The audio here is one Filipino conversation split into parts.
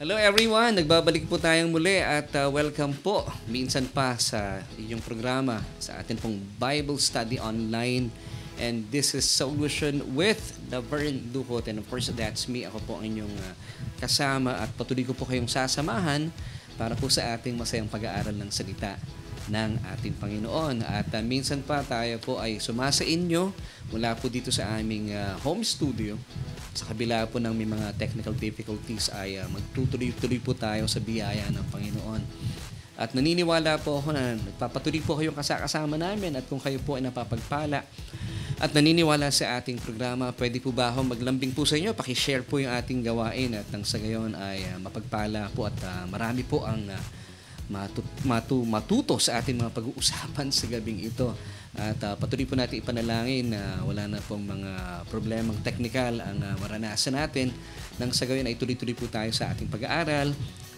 Hello everyone! Nagbabalik po tayong muli at welcome po minsan pa sa inyong programa sa atin pong Bible Study Online. And this is Solution with Laverne Ducot. And of course, that's me. Ako po ang inyong kasama at patuloy ko po kayong sasamahan para po sa ating masayang pag-aaral ng salita ng ating Panginoon. At minsan pa tayo po ay sumasa inyo mula po dito sa aming home studio. Sa kabila po ng may mga technical difficulties ay magtutuloy-tuloy po tayo sa biyaya ng Panginoon. At naniniwala po ako na nagpapatuloy po kayong kasama namin at kung kayo po ay napapagpala at naniniwala sa ating programa, pwede po ba ako maglambing po sa inyo? Pakishare po yung ating gawain at nang sa gayon ay mapagpala po at marami po ang matuto sa ating mga pag-uusapan sa gabing ito. At patuloy po natin ipanalangin na wala na pong mga problemang technical ang maranasan natin. Nang sa gayon ay tuloy-tuloy po tayo sa ating pag-aaral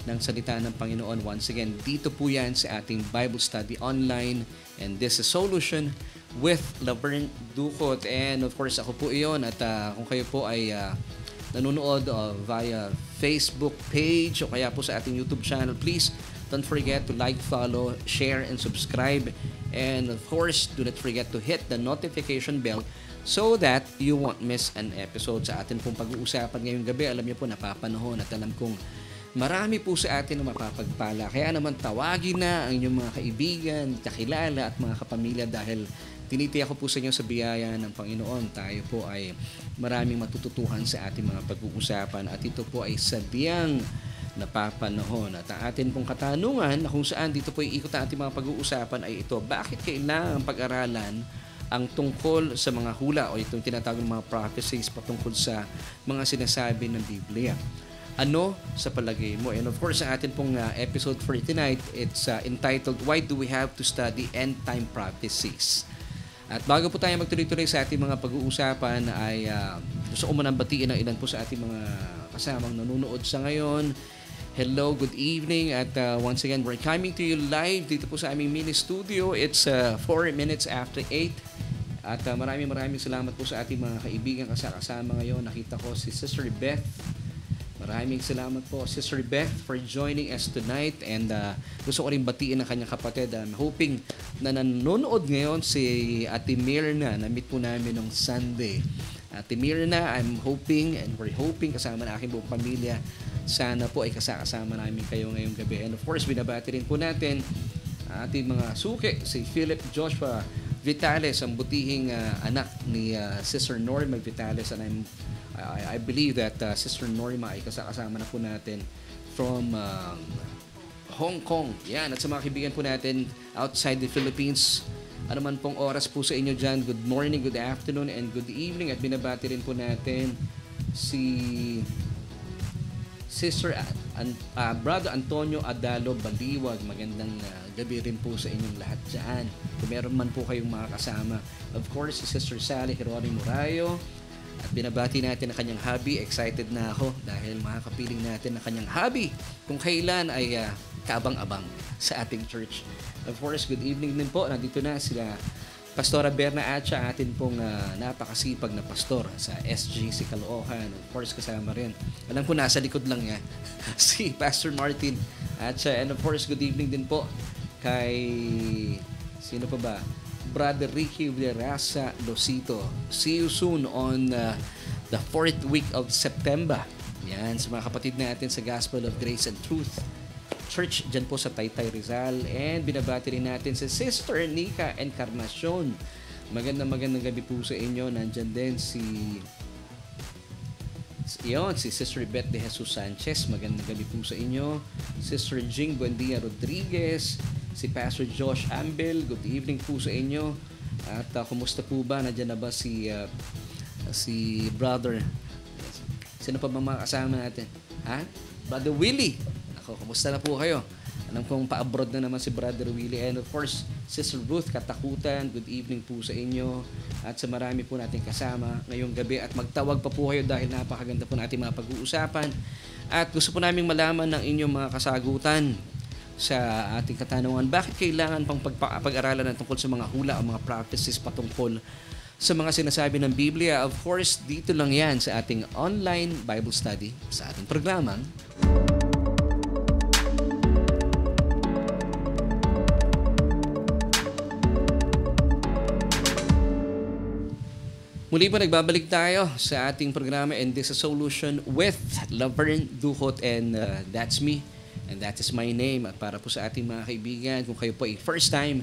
ng salita ng Panginoon. Once again, dito po yan sa ating Bible Study Online. And this is Solution with Laverne Ducot. And of course, ako po iyon. At kung kayo po ay nanonood via Facebook page o kaya po sa ating YouTube channel, please don't forget to like, follow, share, and subscribe. And of course, do not forget to hit the notification bell so that you won't miss an episode sa atin pong pag-uusapan ngayong gabi. Alam niyo po, napapanahon at alam kong marami po sa atin na mapapagpala. Kaya naman tawagin na ang inyong mga kaibigan, kakilala at mga kapamilya dahil tinitiyak ko po sa inyo sa biyaya ng Panginoon. Tayo po ay maraming matututuhan sa ating mga pag-uusapan at ito po ay sadyang napapanahon. At ang atin pong katanungan na kung saan dito po iikot ang ating mga pag-uusapan ay ito: bakit kailangan pag-aralan ang tungkol sa mga hula o itong tinatawag ng mga prophecies patungkol sa mga sinasabi ng Biblia? Ano sa palagay mo? And of course, sa atin pong episode for tonight, it's entitled, Why Do We Have to Study End Time Prophecies? At bago po tayo magtuloy-tuloy sa ating mga pag-uusapan ay gusto ko munang batiin ang ilan po sa ating mga kasamang nanonood sa ngayon. Hello, good evening. At once again, we're coming to you live dito po sa aming mini studio. It's 4 minutes after 8. At maraming salamat po sa ating mga kaibigan kasama ngayon. Nakita ko si Sister Beth. Maraming salamat po, Sister Beth, for joining us tonight. And gusto ko rin batiin ang kanyang kapatid. I'm hoping na nanonood ngayon si Ate Mirna. Na-meet po namin nung Sunday. Ate Mirna, I'm hoping and we're hoping kasama ng aking buong pamilya. Sana po ay kasama namin kayo ngayong gabi. And of course, binabati rin po natin ating mga suki, si Philip Joshua Vitales, ang butihing anak ni Sister Norma Vitales. And I believe that Sister Norma ay kasama na po natin from Hong Kong. Yan, at sa mga kaibigan po natin outside the Philippines, ano man pong oras po sa inyo dyan, good morning, good afternoon, and good evening. At binabati rin po natin si Sister Brother Antonio Adalo Baliwag. Magandang gabi rin po sa inyong lahat dyan. Kung meron man po kayong mga kasama. Of course, si Sister Sally Hirori Murayo. At binabati natin ang kanyang hubby. Excited na ako dahil makakapiling natin ang kanyang hubby kung kailan ay kaabang-abang sa ating church. Of course, good evening din po. Nandito na sila Pastora Berna Atcha, atin pong napakasipag na pastor sa SGC Caloocan. Of course, kasama rin. Alam ko nasa likod lang niya si Pastor Martin Atcha. And of course, good evening din po kay sino pa ba? Brother Ricky Villarasa Losito. See you soon on the 4th week of September. Yan, sa mga kapatid natin sa Gospel of Grace and Truth Church dyan po sa Taytay Rizal. And binabati rin natin si Sister Nika Encarnacion. Magandang gabi po sa inyo. Nandyan din si Sister Beth de Jesus Sanchez. Magandang gabi po sa inyo. Sister Jing Buendia Rodriguez. Si Pastor Josh Ambel. Good evening po sa inyo. At kumusta po ba? Nandyan na ba si Brother? Sino pa ba mga kasama natin? Brother Willie. Kumusta na po kayo? Alam kong pa-abroad na naman si Brother Willie. And of course, Sister Ruth Katakutan, good evening po sa inyo. At sa marami po natin kasama ngayong gabi. At magtawag pa po kayo dahil napakaganda po natin mga pag-uusapan. At gusto po namin malaman ng inyong mga kasagutan sa ating katanungan. Bakit kailangan pang pag-aralan ng tungkol sa mga hula o mga prophecies patungkol sa mga sinasabi ng Biblia? Of course, dito lang yan sa ating online Bible study sa ating programang Muli po nagbabalik tayo sa ating programa and this is Solution with Laverne Duhot and that's me and that is my name. At para po sa ating mga kaibigan, kung kayo po ay first time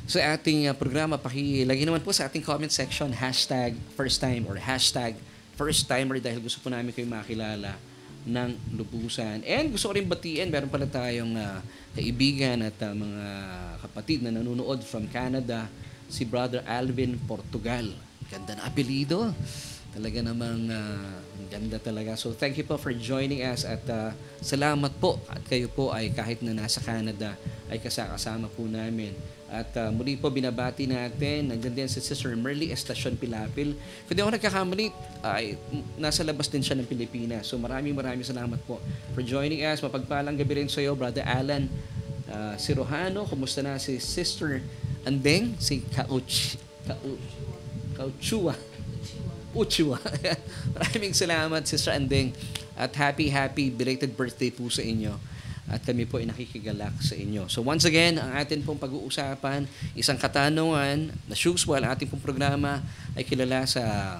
sa ating programa, pakilagay naman po sa ating comment section hashtag first time or hashtag first timer dahil gusto po namin kayo makilala ng lubusan. And gusto ko rin batiin, meron pala tayong kaibigan at mga kapatid na nanonood from Canada, si Brother Alvin Portugal. Ganda na apelido. Talaga namang ganda talaga. So thank you po for joining us at salamat po at kayo po ay kahit na nasa Canada ay kasama po namin. At muli po binabati natin, nandiyan din si Sister Merly Estacion Pilapil. Kung di ako nagkakamali, ay nasa labas din siya ng Pilipinas. So maraming salamat po for joining us. Mapagpalang gabi rin sa iyo, Brother Alan. Si Rohano, kumusta na si Sister Andeng, si Uchua. Maraming salamat, Sister Andeng. At happy belated birthday po sa inyo. At kami po ay nakikigalak sa inyo. So once again, ang atin pong pag-uusapan, isang katanungan na usual, ang ating pong programa ay kilala sa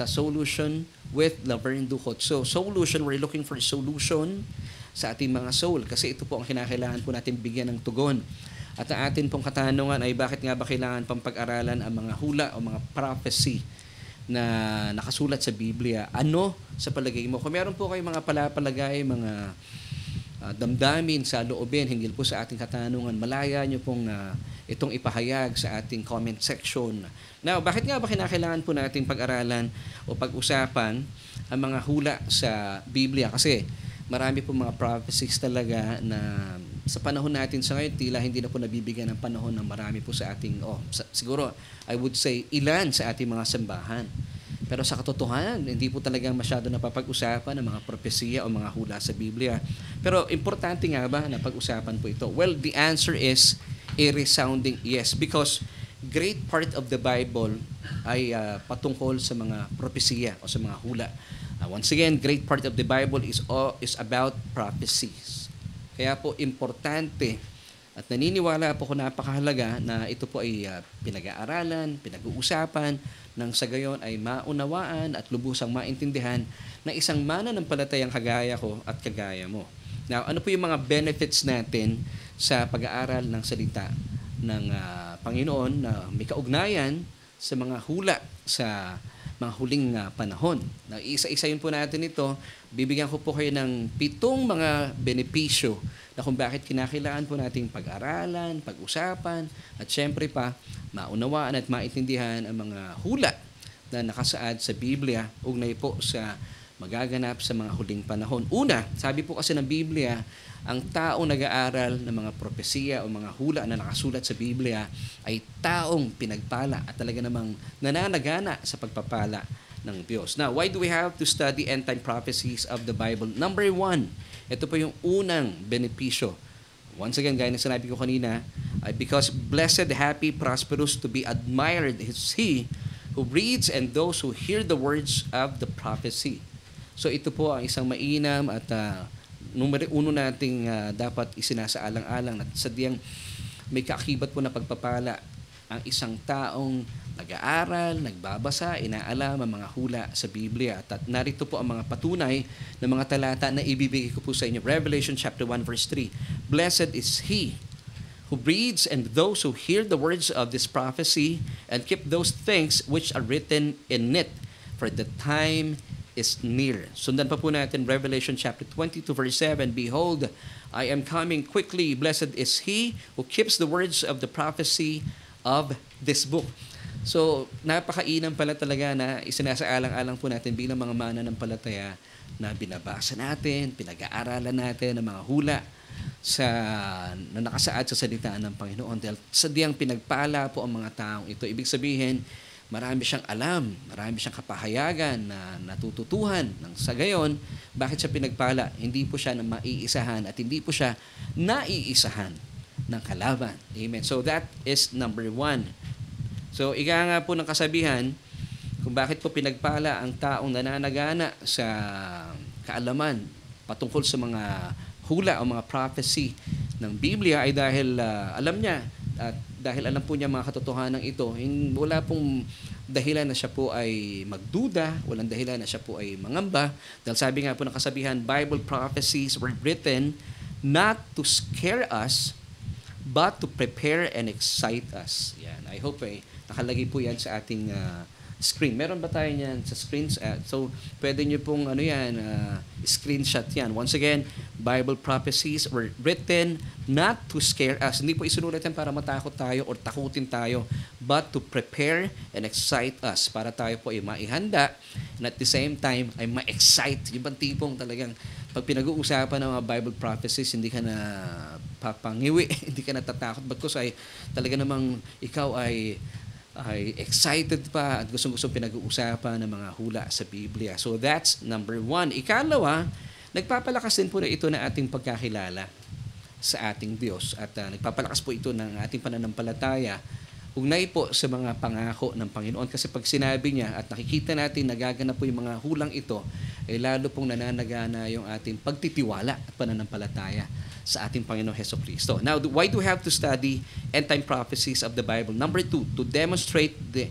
Solution with Laverne Duhot. So solution, we're looking for solution sa ating mga soul kasi ito po ang kinakailangan po natin bigyan ng tugon. At ang atin pong katanungan ay bakit nga ba kailangan pang pag-aralan ang mga hula o mga prophecy na nakasulat sa Biblia? Ano sa palagay mo? Kung meron po kayong mga palapalagay, mga damdamin sa loobin hinggil po sa ating katanungan, malaya nyo pong itong ipahayag sa ating comment section. Now, bakit nga ba kinakailangan po natin pag-aralan o pag-usapan ang mga hula sa Biblia? Kasi marami po mga prophecies talaga na sa panahon natin sa ngayon, tila hindi na po nabibigyan ng panahon ng marami po sa ating, siguro, I would say, ilan sa ating mga sambahan. Pero sa katotohanan, hindi po talagang masyado napapag-usapan ng mga propesiya o mga hula sa Biblia. Pero importante nga ba na pag-usapan po ito? Well, the answer is a resounding yes because great part of the Bible ay patungkol sa mga propesiya o sa mga hula. Once again, great part of the Bible is about prophecies. Kaya po importante at naniniwala po ko napakahalaga na ito po ay pinag-aaralan, pinag-uusapan, nang sa gayon ay maunawaan at lubusang maintindihan na isang mananampalatayang kagaya ko at kagaya mo. Now, ano po yung mga benefits natin sa pag-aaral ng salita ng Panginoon na may kaugnayan sa mga hula sa mga huling panahon. Na isa-isayin po natin ito, bibigyan ko po kayo ng 7 mga benepisyo na kung bakit kinakailangan po nating pag-aralan, pag-usapan, at syempre pa, maunawaan at maintindihan ang mga hula na nakasaad sa Biblia ugnay po sa magaganap sa mga huling panahon. Una, sabi po kasi ng Biblia, ang taong nag-aaral ng mga propesiya o mga hula na nakasulat sa Biblia ay taong pinagpala at talaga namang nananagana sa pagpapala ng Diyos. Now, why do we have to study end-time prophecies of the Bible? Number 1, ito po yung unang benepisyo. Once again, gaya na sinabi ko kanina, because blessed, happy, prosperous, to be admired is he who reads and those who hear the words of the prophecy. So ito po ang isang mainam at numero 1 nating dapat isinasaalang-alang at sadyang may kaakibat po na pagpapala ang isang taong nag-aaral, nagbabasa, inaalam ang mga hula sa Biblia. At narito po ang mga patunay ng mga talata na ibibigay ko po sa inyo. Revelation chapter 1 verse 3. Blessed is he who reads and those who hear the words of this prophecy and keep those things which are written in it, for the time is near. Sundan pa po natin Revelation chapter 22 verse 7. Behold, I am coming quickly. Blessed is he who keeps the words of the prophecy of this book. So, napakainam pala talaga na isinasaalang-alang po natin bilang mga mananampalataya na binabasa natin, pinag-aaralan natin ang mga hula na nakasaad sa salita ng Panginoon. Dahil sadyang pinagpala po ang mga taong ito. Ibig sabihin, marami siyang alam, marami siyang kapahayagan na natututuhan. Nang sa gayon, bakit siya pinagpala? Hindi po siya na maiisahan at hindi po siya naiisahan ng kalaban. Amen. So that is number 1. So ika nga po ng kasabihan kung bakit po pinagpala ang taong nananagana sa kaalaman patungkol sa mga hula o mga prophecy ng Biblia ay dahil alam niya at dahil alam po niya mga katotohanan ito, wala pong dahilan na siya po ay magduda, walang dahilan na siya po ay mangamba. Dahil sabi nga po ng kasabihan, Bible prophecies were written not to scare us, but to prepare and excite us. Yan. I hope nakalagay po yan sa ating screen. Meron ba tayo yan sa screens? So, pwede nyo pong screenshot yan. Once again, Bible prophecies were written not to scare us. Hindi po isinulat yan para matakot tayo or takutin tayo, but to prepare and excite us. Para tayo po ay maihanda and at the same time ay ma-excite. Yung bang tipong talagang pag pinag-uusapan ng mga Bible prophecies, hindi ka na papangiwi, hindi ka natatakot. Bagkus ay talaga namang ikaw ay excited pa at gustong-gustong pinag-uusapan ng mga hula sa Biblia. So that's number 1. Ikalawa, nagpapalakas din po na ito na ating pagkakilala sa ating Diyos at nagpapalakas po ito ng ating pananampalataya ugnay po sa mga pangako ng Panginoon. Kasi pag sinabi niya at nakikita natin nagaganap po yung mga hulang ito, ay lalo pong nananagana yung ating pagtitiwala at pananampalataya sa ating Panginoong Hesukristo. Now, why do we have to study end-time prophecies of the Bible? Number 2, to demonstrate the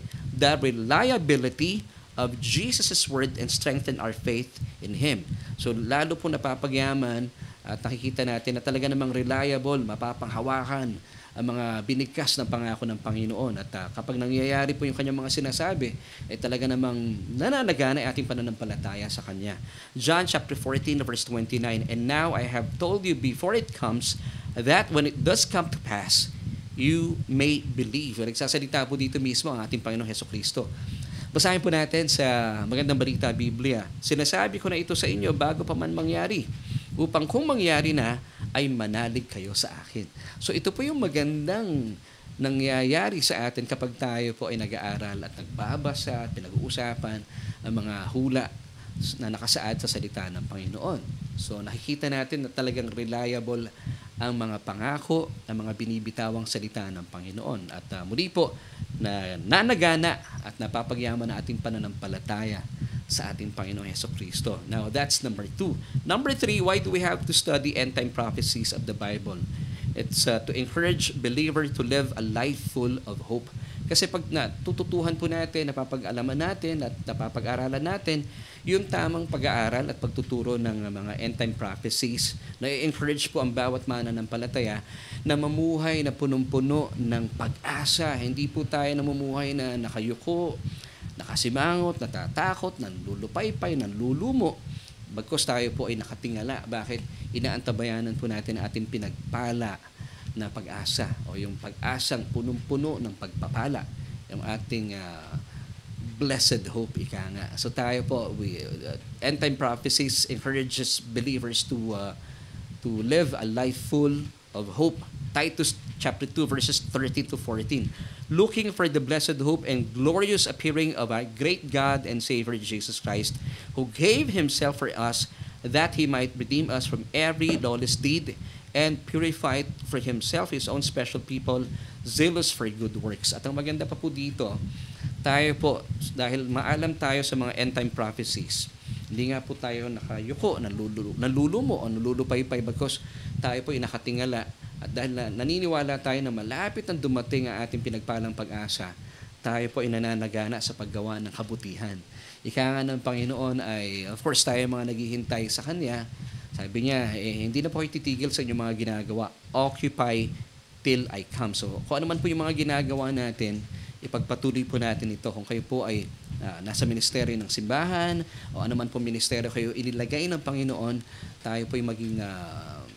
reliability of Jesus' word and strengthen our faith in Him. So, lalo po napapagyaman at nakikita natin na talaga namang reliable, mapapanghawakan ang mga binigkas ng pangako ng Panginoon. At kapag nangyayari po yung kanyang mga sinasabi, ay talaga namang nananagana ang ating pananampalataya sa Kanya. John chapter 14 verse 29, and now I have told you before it comes, that when it does come to pass, you may believe. Nagsasalita po dito mismo ang ating Panginoong Hesukristo. Basahin po natin sa Magandang Balita Biblia. Sinasabi ko na ito sa inyo bago pa man mangyari, upang kung mangyari na, ay manalig kayo sa akin. So ito po yung magandang nangyayari sa atin kapag tayo po ay nag-aaral at nagbabasa at pinag-uusapan ang mga hula na nakasaad sa salita ng Panginoon. So nakikita natin na talagang reliable ang mga pangako, ang mga binibitawang salita ng Panginoon. At muli po, na nanagana at napapagyaman na ating pananampalataya sa ating Panginoong Hesukristo. Now, that's number 2. Number 3, why do we have to study end-time prophecies of the Bible? It's to encourage believer to live a life full of hope. Kasi pag natututuhan po natin, napapag-alaman natin at napapag-aralan natin yung tamang pag-aaral at pagtuturo ng mga end-time prophecies, na-encourage po ang bawat mananampalataya na mamuhay na punong-puno ng pag-asa. Hindi po tayo namumuhay na nakayuko, nakasimangot, natatakot, nanlulupaypay, nanlulumo. Bagkus tayo po ay nakatingala. Bakit? Inaantabayanan po natin ang ating pinagpala na pag-asa o yung pag-asang punong-puno ng pagpapala, yung ating blessed hope, ika nga. So tayo po, end-time prophecies encourages believers to live a life full of hope. Titus chapter 2 verses 13 to 14. Looking for the blessed hope and glorious appearing of our great God and Savior Jesus Christ, who gave Himself for us that He might redeem us from every lawless deed and purified for Himself His own special people, zealous for good works. At ang maganda pa po dito, tayo po, dahil maalam tayo sa mga end-time prophecies, hindi nga po tayo nakayuko, nalulumo o nalulupaypay bagkos tayo po ay nakatingala. At dahil naniniwala tayo na malapit ang dumating ang ating pinagpalang pag-asa, tayo po ay nananagana sa paggawa ng kabutihan. Ika nga ng Panginoon ay, of course, tayo mga naghihintay sa Kanya. Sabi niya, hindi na po kayo titigil sa inyong mga ginagawa. Occupy till I come. So, kung ano man po yung mga ginagawa natin, ipagpatuloy po natin ito. Kung kayo po ay nasa ministeryo ng simbahan o ano man po ministeryo kayo inilagay ng Panginoon, tayo po ay maging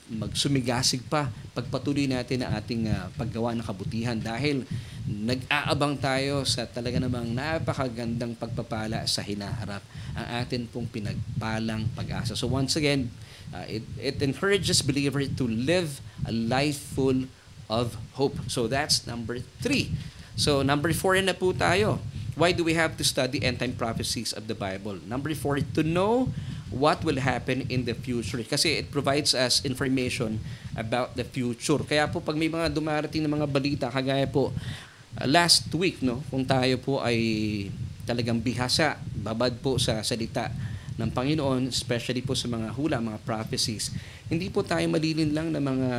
magsumigasig pa, pagpatuloy natin ang ating paggawa ng kabutihan dahil nag-aabang tayo sa talaga namang napakagandang pagpapala sa hinaharap, ang atin pong pinagpalang pag-asa. So once again, it encourages believer to live a life full of hope. So that's number 3. So number 4 na po tayo. Why do we have to study end-time prophecies of the Bible? Number 4, to know what will happen in the future. Kasi it provides us information about the future. Kaya po pag may mga dumarating na mga balita, kagaya po last week, no, kung tayo po ay talagang bihasa, babad po sa salita ng Panginoon, especially po sa mga hula, mga prophecies, hindi po tayo malilin lang ng mga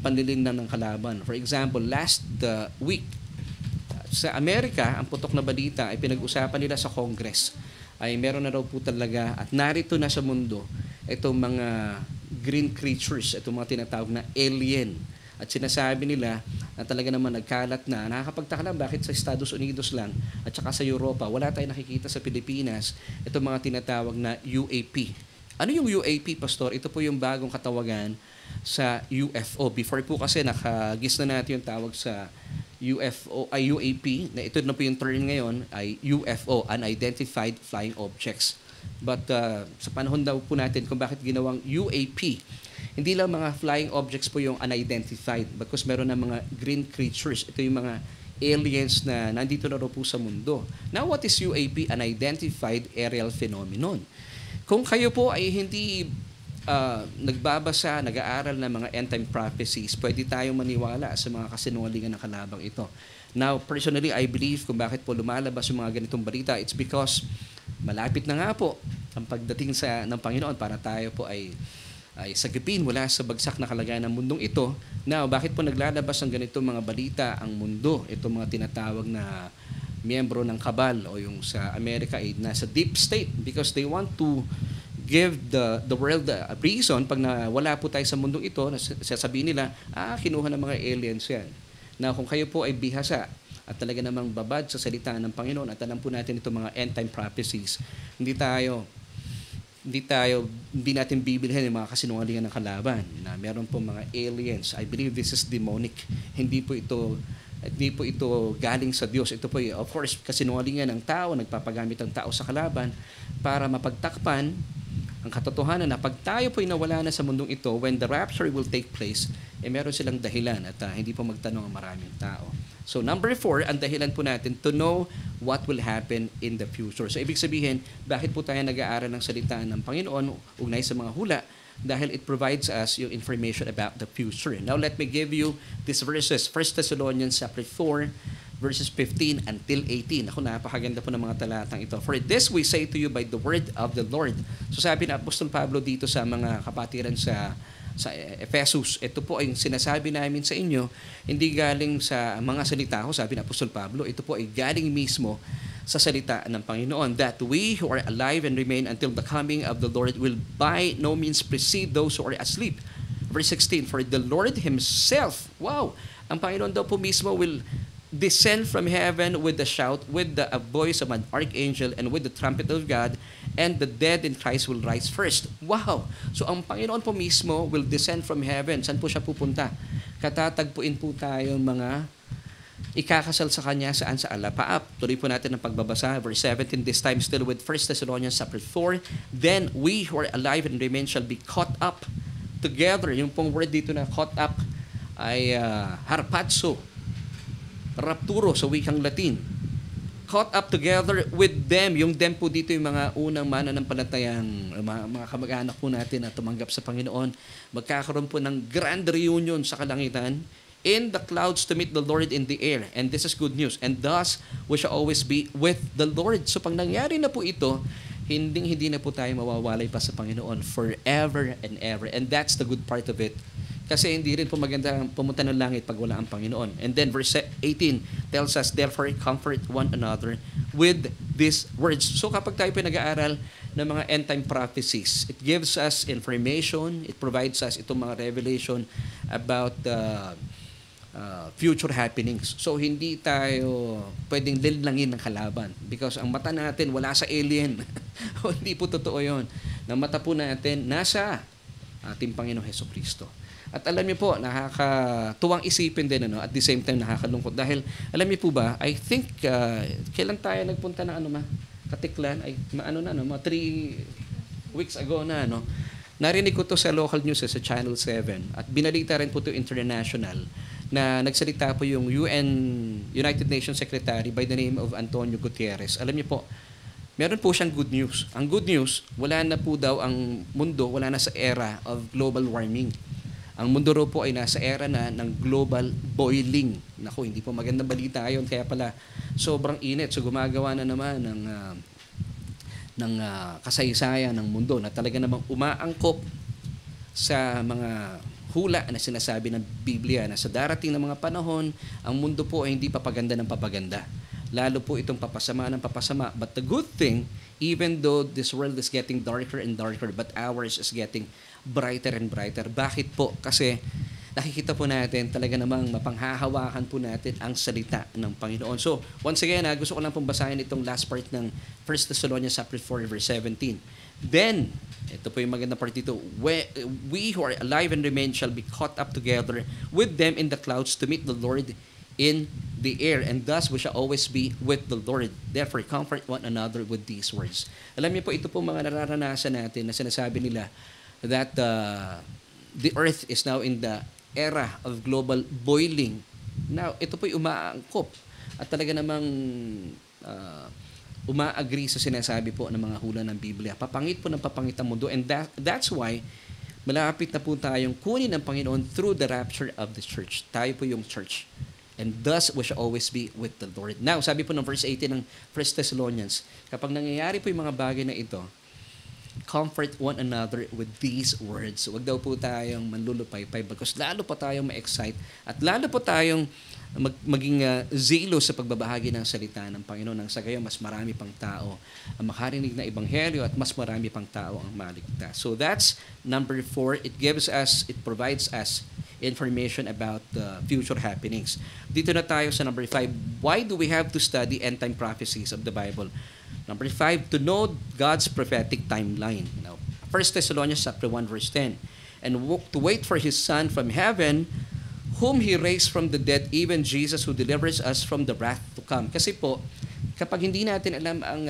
panlilinlang ng kalaban. For example, last week, sa Amerika, ang putok na balita ay pinag-usapan nila sa Congress ay meron na raw po talaga at narito na sa mundo itong mga green creatures, itong mga tinatawag na alien. At sinasabi nila na talaga naman nagkalat na. Nakakapagtaka lang bakit sa Estados Unidos lang at saka sa Europa, wala tayong nakikita sa Pilipinas itong mga tinatawag na UAP. Ano yung UAP, Pastor? Ito po yung bagong katawagan sa UFO. Before po kasi nakagis na natin yung tawag sa UFO ay UAP, na ito na po yung term ngayon ay UFO, Unidentified Flying Objects. But sa panahon daw po natin kung bakit ginawang UAP, hindi lang mga flying objects po yung unidentified because meron na mga green creatures. Ito yung mga aliens na nandito na raw po sa mundo. Now, what is UAP? Unidentified Aerial Phenomenon. Kung kayo po ay hindi nagbabasa, nag-aaral ng mga end-time prophecies, pwede tayong maniwala sa mga kasinungalingan ng kalabang ito. Now, personally, I believe kung bakit po lumalabas yung mga ganitong balita, it's because malapit na nga po ang pagdating ng Panginoon para tayo po ay sagipin mula sa bagsak na kalagayan ng mundong ito. Now, bakit po naglalabas ng ganitong mga balita ang mundo? Itong mga tinatawag na miyembro ng kabal o yung sa Amerika ay nasa deep state because they want to give the world a reason pag wala po tayo sa mundong ito, sasabihin nila, kinuha ng mga aliens yan. Now, kung kayo po ay bihasa at talaga namang babad sa salita ng Panginoon at alam po natin itong mga end-time prophecies, hindi natin bibilhin yung mga kasinungalingan ng kalaban na meron po mga aliens. I believe this is demonic. Hindi po ito galing sa Diyos. Ito po, of course, kasinungalingan ng tao, nagpapagamit ng tao sa kalaban para mapagtakpan ang katotohanan na pag tayo po'y nawala na sa mundong ito, when the rapture will take place, meron silang dahilan at hindi po magtanong ang maraming tao. So number 4, ang dahilan po natin to know what will happen in the future. So ibig sabihin, bakit po tayo nag-aaral ng salita ng Panginoon ugnay sa mga hula? Dahil it provides us yung information about the future. Now let me give you these verses. 1 Thessalonians chapter 4, verses 15 until 18. Ako, napakaganda po ng mga talatang ito. For this we say to you by the word of the Lord. So sabi na Apostol Pablo dito sa mga kapatiran sa Ephesus, ito po ay sinasabi namin sa inyo, hindi galing sa mga salita ko, sabi ng Apostol Pablo, ito po ay galing mismo sa salita ng Panginoon, that we who are alive and remain until the coming of the Lord will by no means precede those who are asleep. Verse 16, for the Lord Himself, wow, ang Panginoon daw po mismo will descend from heaven with a shout, with a voice of an archangel, and with the trumpet of God, and the dead in Christ will rise first. Wow! So ang Panginoon po mismo will descend from heaven. Saan po siya pupunta? Katatagpuin po tayo mga ikakasal sa Kanya saan sa alapaap. Tuloy po natin ang pagbabasa. Verse 17, this time still with 1 Thessalonians chapter 4, then we who are alive and remain shall be caught up together. Yung pong word dito na caught up ay harpazo, rapturo sa wikang Latin. Caught up together with them. Yung them po dito yung mga unang mananampalatayang mga kamag-anak po natin na tumanggap sa Panginoon. Magkakaroon po ng grand reunion sa kalangitan in the clouds to meet the Lord in the air. And this is good news. And thus, we shall always be with the Lord. So pag nangyari na po ito, hindi na po tayo mawawalay pa sa Panginoon forever and ever. And that's the good part of it. Kasi hindi rin po maganda pumunta ng langit pag wala ang Panginoon. And then verse 18 tells us, therefore, comfort one another with these words. So kapag tayo pinag-aaral ng mga end-time prophecies, it gives us information, it provides us itong mga revelation about the future happenings. So hindi tayo pwedeng linlangin ng kalaban because ang mata natin wala sa alien. Hindi po totoo yun. Ang mata po natin nasa ating Panginoong Hesukristo. At alam niyo po, nakakatuwang isipin din, at the same time nakakalungkot. Dahil, alam niyo po ba, I think, kailan tayo nagpunta ng Katiklan? Ay, mga 3 weeks ago na, Narinig ko to sa local news sa Channel 7. At binalita rin po to international na nagsalita po yung United Nations Secretary by the name of Antonio Gutierrez. Alam niyo po, meron po siyang good news. Ang good news, wala na po daw ang mundo, wala na sa era of global warming. Ang mundo raw po ay nasa era na ng global boiling. Naku, hindi po magandang balita yun. Kaya pala, sobrang init. So gumagawa na naman ng kasaysayan ng mundo na talaga namang umaangkop sa mga hula na sinasabi ng Biblia na sa darating na mga panahon, ang mundo po ay hindi papaganda ng papaganda. Lalo po itong papasama ng papasama. But the good thing, even though this world is getting darker and darker, but ours is getting brighter and brighter. Bakit po? Kasi nakikita po natin talaga namang mapanghahawakan po natin ang salita ng Panginoon. So, once again, gusto ko lang pong basahin itong last part ng 1 Thessalonians 4, verse 17. Then, ito po yung magandang part dito, we who are alive and remain shall be caught up together with them in the clouds to meet the Lord in the air, and thus we shall always be with the Lord. Therefore, comfort one another with these words. Alam niyo po, ito po mga nararanasan natin na sinasabi nila that the earth is now in the era of global boiling. Now, ito po'y umaangkop at talaga namang umaagree sa sinasabi po ng mga hula ng Biblia. Papangit po ng papangit ang mundo, and that's why malapit na po tayong kunin ng Panginoon through the rapture of the church. Tayo po yung church. And thus, we shall always be with the Lord. Now, sabi po ng verse 18 ng 1 Thessalonians, kapag nangyayari po yung mga bagay na ito, comfort one another with these words. Huwag daw po tayong manlulupay-pay because lalo pa tayong ma-excite at lalo po tayong maging zelo sa pagbabahagi ng salita ng Panginoon. Nang sa gayon, mas marami pang tao ang makarinig na ebanghelyo at mas marami pang tao ang maligtas. So that's number 4. It provides us information about the future happenings. Dito na tayo sa number 5. Why do we have to study end-time prophecies of the Bible? Number 5, to know God's prophetic timeline. Now, 1 Thessalonians 1, verse 10. And to wait for His Son from heaven, whom He raised from the dead, even Jesus who delivers us from the wrath to come. Kasi po, kapag hindi natin alam ang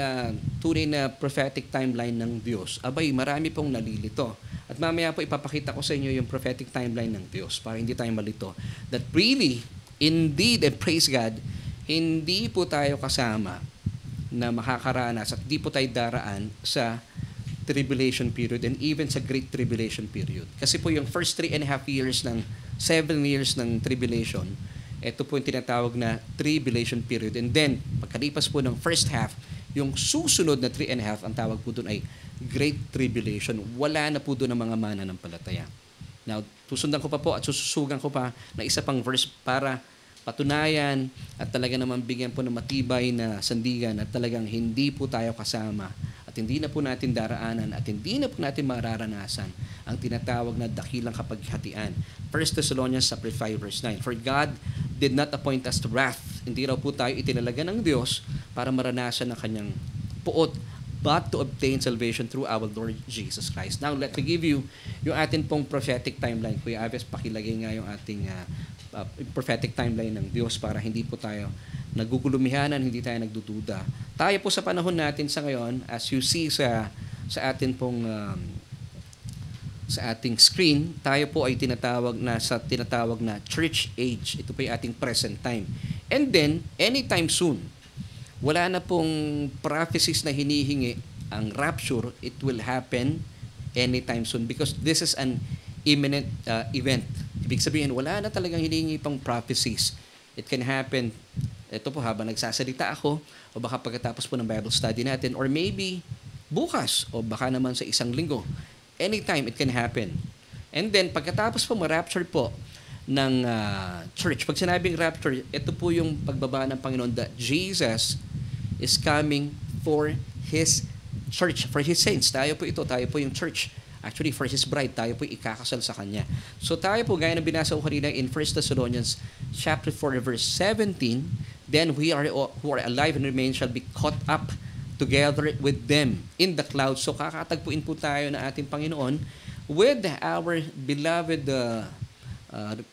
tunay na prophetic timeline ng Diyos, abay, marami pong nalilito. At mamaya po ipapakita ko sa inyo yung prophetic timeline ng Diyos para hindi tayo malito. That really, indeed, and praise God, hindi po tayo kasama na makakaranas at hindi po tayo daraan sa tribulation period and even sa great tribulation period. Kasi po yung first 3.5 years ng 7 years ng tribulation, ito po yung tinatawag na tribulation period. And then, pagkalipas po ng first half, yung susunod na 3.5, ang tawag po doon ay Great Tribulation. Wala na po doon ang mga mananampalataya. Now, susundan ko pa po at sususugan ko pa na isa pang verse para patunayan at talaga naman bigyan po ng matibay na sandigan at talagang hindi po tayo kasama at hindi na po natin daraanan at hindi na po natin mararanasan ang tinatawag na dakilang kapaghatian. 1 Thessalonians 5, verse 9. For God did not appoint us to wrath. Hindi raw po tayo itinalaga ng Diyos para maranasan ng kanyang puot, but to obtain salvation through our Lord Jesus Christ. Now, let me give you yung atin pong prophetic timeline. Kuya Aves, pakilagay nga yung ating prophetic timeline ng Diyos para hindi po tayo nagugulumihanan, hindi tayo nagdududa. Tayo po sa panahon natin sa ngayon, as you see sa atin pong sa ating screen, tayo po ay tinatawag na church age. Ito po yung ating present time. And then, anytime soon, wala na pong prophecies na hinihingi ang rapture. It will happen anytime soon because this is an imminent event. Ibig sabihin, wala na talagang hinihingi pang prophecies. It can happen, ito po habang nagsasalita ako, o baka pagkatapos po ng Bible study natin, or maybe bukas, o baka naman sa isang linggo. Anytime it can happen. And then, pagkatapos po ma-rapture po ng church, pag sinabing rapture, ito po yung pagbaba ng Panginoon that Jesus is coming for His church, for His saints. Tayo po yung church. Actually, for His bride, tayo po ikakasal sa Kanya. So tayo po, gaya na binasa ko kanina in 1 Thessalonians 4, verse 17, then we who are alive and remain shall be caught up together with them in the clouds. So kakatagpuin po tayo na ating Panginoon with our beloved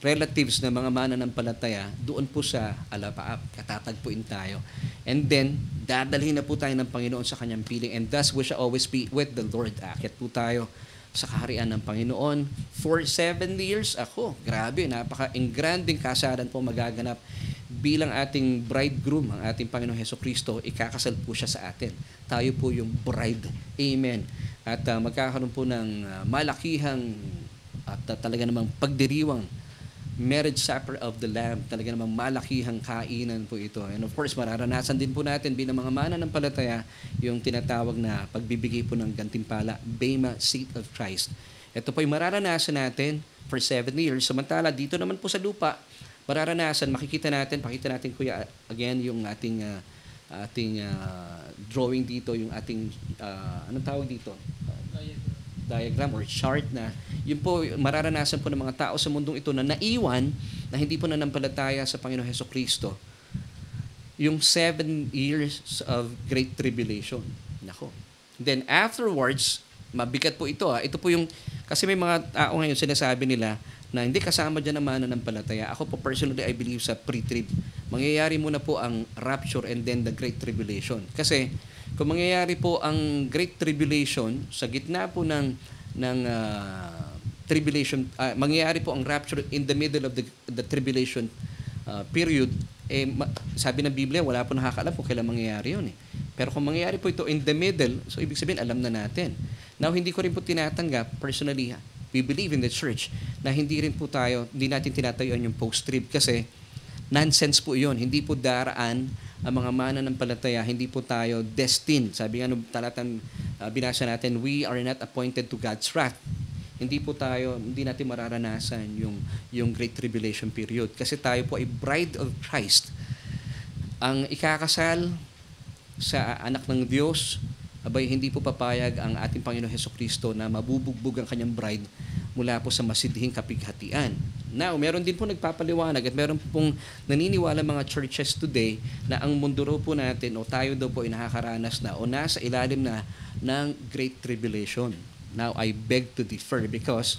relatives na mga mananampalataya doon po sa alapaap. Katatagpuin tayo. And then, dadalhin na po tayo ng Panginoon sa Kanyang piling. And thus, we shall always be with the Lord. Akit po tayo sa kaharian ng Panginoon for 7 years. Grabe, napaka-engranding kasalan po magaganap bilang ating bridegroom, ang ating Panginoong Hesukristo, ikakasal po siya sa atin. Tayo po yung bride. Amen. At magkakaroon po ng malakihang at talaga namang pagdiriwang marriage supper of the Lamb. Talaga namang malakihang kainan po ito. And of course, mararanasan din po natin bilang mga mananampalataya yung tinatawag na pagbibigay po ng gantimpala, Bema Seat of Christ. Ito po ay mararanasan natin for 7 years. Samantala, dito naman po sa lupa, mararanasan, pakita natin kuya, again, yung ating drawing dito, yung ating, anong tawag dito? Diagram or chart na yun po mararanasan po ng mga tao sa mundong ito na naiwan na hindi po nanampalataya sa Panginoong Hesukristo. Yung 7 years of Great Tribulation. Nako. Then afterwards, mabigat po ito. Ito po yung, kasi may mga tao ngayon sinasabi nila na hindi kasama dyan ang mananampalataya. Ako po personally, I believe sa pre-trib. Mangyayari muna po ang rapture and then the Great Tribulation. Kasi kung mangyayari po ang Great Tribulation sa gitna po ng tribulation, mangyayari po ang rapture in the middle of the tribulation period, sabi ng Biblia, wala po nakakaalam kung kailan mangyayari yun. Pero kung mangyayari po ito in the middle, so ibig sabihin, alam na natin. Now, hindi ko rin po tinatanggap, personally, we believe in the church, na hindi natin tinatayuan yung post-trib kasi nonsense po yun. Hindi po daraan ang mga mananampalataya, hindi po tayo destined. Sabi nga nung talatang binasa natin, we are not appointed to God's wrath. Hindi natin mararanasan yung Great Tribulation period. Kasi tayo po ay bride of Christ. Ang ikakasal sa anak ng Diyos, hindi po papayag ang ating Panginoon Hesukristo na mabubugbog ang kanyang bride mula po sa masidhing kapighatian. Now, meron din po nagpapaliwanag at meron pong naniniwala mga churches today na ang mundo po natin o tayo daw po ay nakakaranas na o nasa ilalim na ng Great Tribulation. Now, I beg to differ because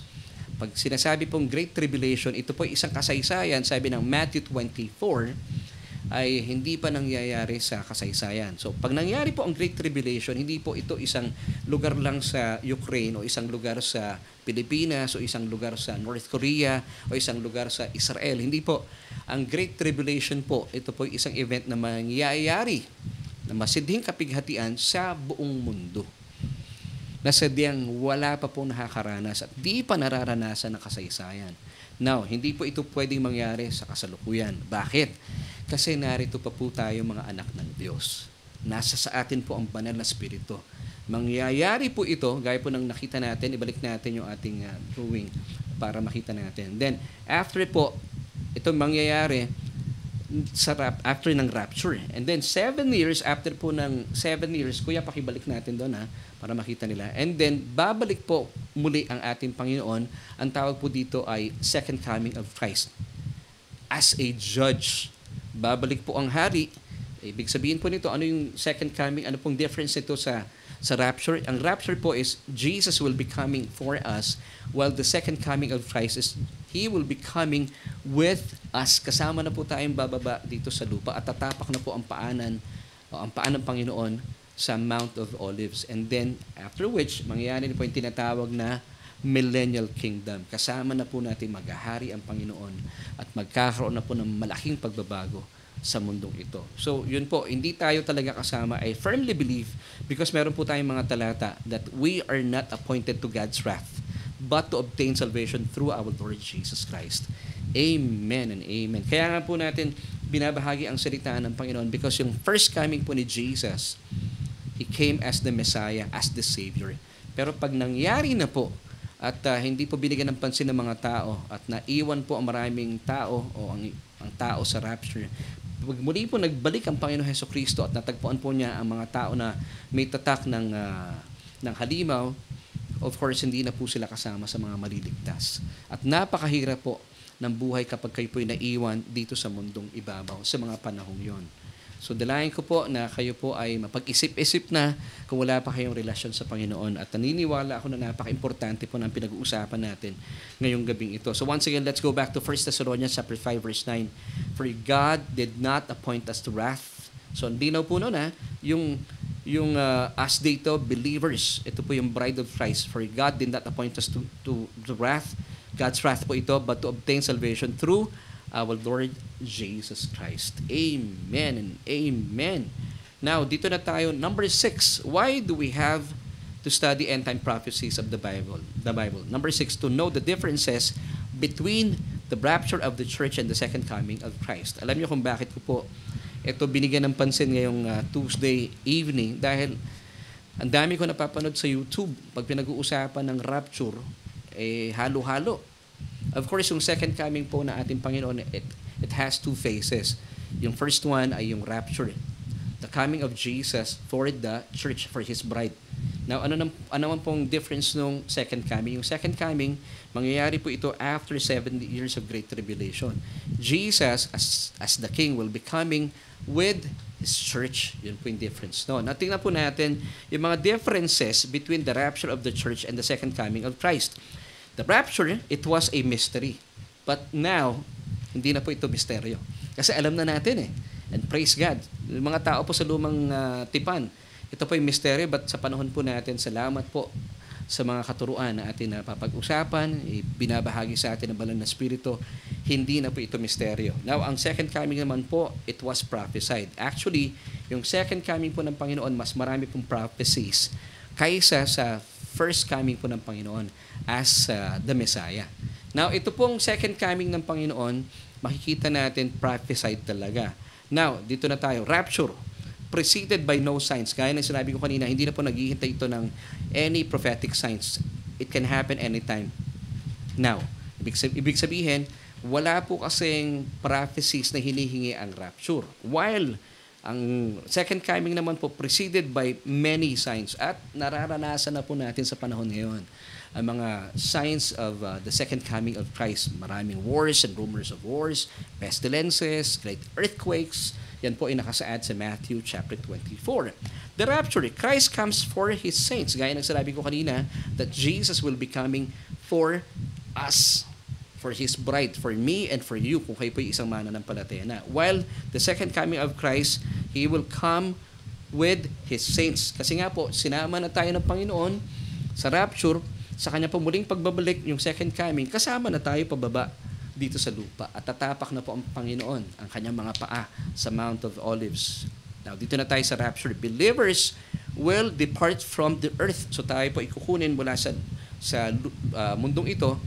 pag sinasabi pong Great Tribulation, ito po ay isang kasaysayan, sabi ng Matthew 24, ay hindi pa nangyayari sa kasaysayan. So, pag nangyari po ang Great Tribulation, hindi po ito isang lugar lang sa Ukraine o isang lugar sa Pilipinas o isang lugar sa North Korea o isang lugar sa Israel. Hindi po. Ang Great Tribulation po, ito po isang event na mangyayari na masidhing kapighatian sa buong mundo. Na sadyang wala pa po nakakaranas at di pa nararanasan ng kasaysayan. Now, hindi po ito pwedeng mangyari sa kasalukuyan. Bakit? Kasi narito pa po tayo mga anak ng Diyos. Nasa sa atin po ang banal na spirito. Mangyayari po ito, gaya po ng nakita natin, ibalik natin yung ating drawing para makita natin. Then, after po, ito mangyayari after ng rapture. And then, 7 years, after po ng 7 years, kuya, pakibalik natin doon para makita nila. And then, babalik po muli ang ating Panginoon. Ang tawag po dito ay second coming of Christ. As a judge, babalik po ang hari. Ibig sabihin po nito, ano yung second coming? Ano pong difference nito sa rapture? Ang rapture po is Jesus will be coming for us, while the second coming of Christ is He will be coming with us. Kasama na po tayong bababa dito sa lupa at tatapak na po ang paan ng Panginoon sa Mount of Olives. And then, after which, mangyayari na po yung tinatawag na millennial kingdom. Kasama na po natin maghahari ang Panginoon at magkakaroon na po ng malaking pagbabago sa mundong ito. So, yun po, hindi tayo talaga kasama. I firmly believe, because meron po tayong mga talata, that we are not appointed to God's wrath, but to obtain salvation through our Lord Jesus Christ. Amen and amen. Kaya nga po natin binabahagi ang salita ng Panginoon because yung first coming po ni Jesus, He came as the Messiah, as the Savior. Pero pag nangyari na po, at hindi po binigyan ng pansin ng mga tao at naiwan po ang maraming tao o ang tao sa rapture. Pag muli po nagbalik ang Panginoon Hesukristo at natagpuan po niya ang mga tao na may tatak ng halimaw, of course, hindi na po sila kasama sa mga maliligtas. At napakahirap po ng buhay kapag kayo po'y naiwan dito sa mundong ibabaw sa mga panahong yon. So, dalayan ko po na kayo po ay mapag-isip-isip na kung wala pa kayong relasyon sa Panginoon. At naniniwala ako na napaka-importante po ng pinag-uusapan natin ngayong gabing ito. So, once again, let's go back to 1 Thessalonians chapter 5, verse 9. For God did not appoint us to wrath. So, hindi na po nun yung us dito, believers, ito po yung bride of Christ. For God did not appoint us to wrath, God's wrath po ito, but to obtain salvation through our Lord Jesus Christ. Amen and amen. Now, dito na tayo. Number 6, why do we have to study end-time prophecies of the Bible? Number 6, to know the differences between the rapture of the church and the second coming of Christ. Alam niyo kung bakit ko po ito binigyan ng pansin ngayong Tuesday evening dahil ang dami ko napapanood sa YouTube pag pinag-uusapan ng rapture. halo-halo. Of course, yung second coming po na ating Panginoon, it has two phases. Yung first one ay yung rapture, the coming of Jesus for the church, for His bride. Now, ano naman pong difference nung second coming? Yung second coming, mangyayari po ito after 70 years of Great Tribulation. Jesus, as the King, will be coming with His church. Yun po yung difference. No? Natingnan po natin yung mga differences between the rapture of the church and the second coming of Christ. The rapture, it was a mystery. But now, hindi na po ito misteryo. Kasi alam na natin eh. And praise God. Yung mga tao po sa lumang tipan, ito po yung misteryo, but sa panahon po natin, salamat po sa mga katuruan na atin na papag-usapan, binabahagi sa atin ng banal na Espiritu, hindi na po ito misteryo. Now, ang second coming naman po, it was prophesied. Actually, yung second coming po ng Panginoon, mas marami pong prophecies kaysa sa first coming po ng Panginoon as the Messiah. Now, ito pong second coming ng Panginoon, makikita natin prophesied talaga. Now, dito na tayo. Rapture, preceded by no signs. Gaya ng sinabi ko kanina, hindi na po naghihintay ito ng any prophetic signs. It can happen anytime. Now, ibig sabihin, wala po kasing prophecies na hinihingi ang rapture. While ang second coming naman po preceded by many signs at nararanasan na po natin sa panahon ngayon ang mga signs of the second coming of Christ. Maraming wars and rumors of wars, pestilences, great earthquakes. Yan po ay nakasaad sa Matthew chapter 24. The rapture, Christ comes for His saints. Gaya ng sinabi ko kanina, that Jesus will be coming for us, for His bride, for me and for you, kung kayo po isang mananampalataya na. While the second coming of Christ, He will come with His saints. Kasi nga po, sinama na tayo ng Panginoon sa rapture, sa Kanya po muling pagbabalik, yung second coming, kasama na tayo pababa dito sa lupa. At tatapak na po ang Panginoon, ang Kanyang mga paa sa Mount of Olives. Now, dito na tayo sa rapture. Believers will depart from the earth. So tayo po ikukunin mula sa mundong ito,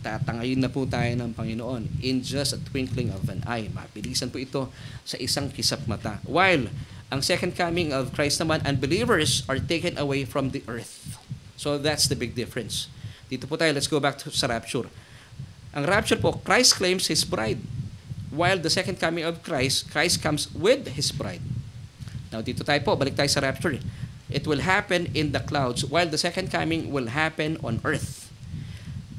tatangayin na po tayo ng Panginoon in just a twinkling of an eye. Mabilisan po ito sa isang kisap mata. While ang second coming of Christ naman, unbelievers are taken away from the earth. So that's the big difference. Dito po tayo, let's go back sa rapture. Ang rapture po, Christ claims His bride. While the second coming of Christ, Christ comes with His bride. Now dito tayo po, balik tayo sa rapture. It will happen in the clouds, while the second coming will happen on earth.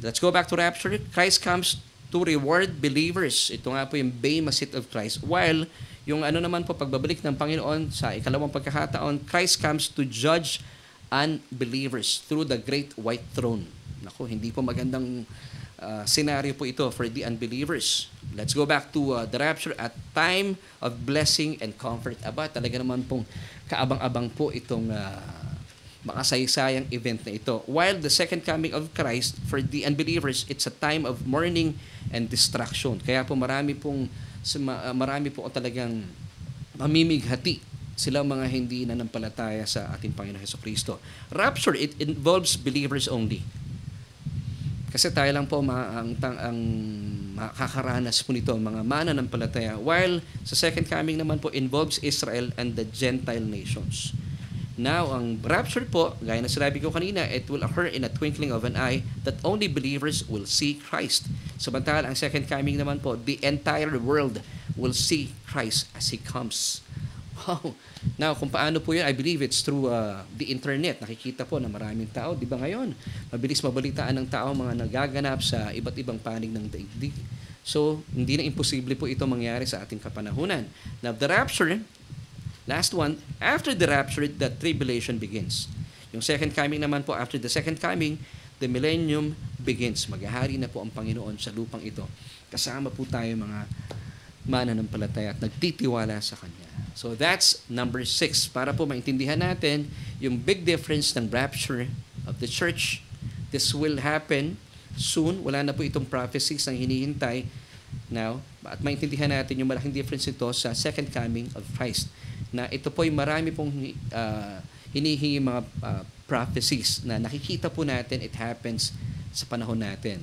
Let's go back to rapture. Christ comes to reward believers. Ito nga po yung bema seat of Christ. While yung naman po, pagbabalik ng Panginoon sa ikalawang pagkakataon, Christ comes to judge unbelievers through the great white throne. Naku, hindi po magandang scenario po ito for the unbelievers. Let's go back to the rapture at time of blessing and comfort. Aba, talaga naman pong kaabang-abang po itong makasaysayang event na ito. While the second coming of Christ for the unbelievers, it's a time of mourning and destruction. Kaya po marami po talagang mamimighati sila mga hindi nanampalataya sa ating Panginoon Hesukristo. Rapture, it involves believers only. Kasi tayo lang po ang makakaranas po nito, mga mananampalataya. While sa second coming naman po involves Israel and the Gentile nations. Now, ang rapture po, gaya na sinabi ko kanina, it will occur in a twinkling of an eye that only believers will see Christ. Samantala, ang second coming naman po, the entire world will see Christ as He comes. Wow. Now, kung paano po yun, I believe it's through the internet. Nakikita po na maraming tao. Di ba ngayon, mabilis mabalitaan ng tao mga nagaganap sa iba't ibang panig ng daigdig. So, hindi na imposible po ito mangyari sa ating kapanahunan. Now, the rapture, last one, after the rapture, the tribulation begins. Yung second coming naman po, after the second coming, the millennium begins. Maghahari na po ang Panginoon sa lupang ito. Kasama po tayo mga mananampalataya at nagtitiwala sa Kanya. So that's number 6. Para po maintindihan natin yung big difference ng rapture of the church. This will happen soon. Wala na po itong prophecies na hinihintay now. At maintindihan natin yung malaking difference ito sa second coming of Christ. Na ito po ay marami pong hinihingi mga prophecies na nakikita po natin it happens sa panahon natin.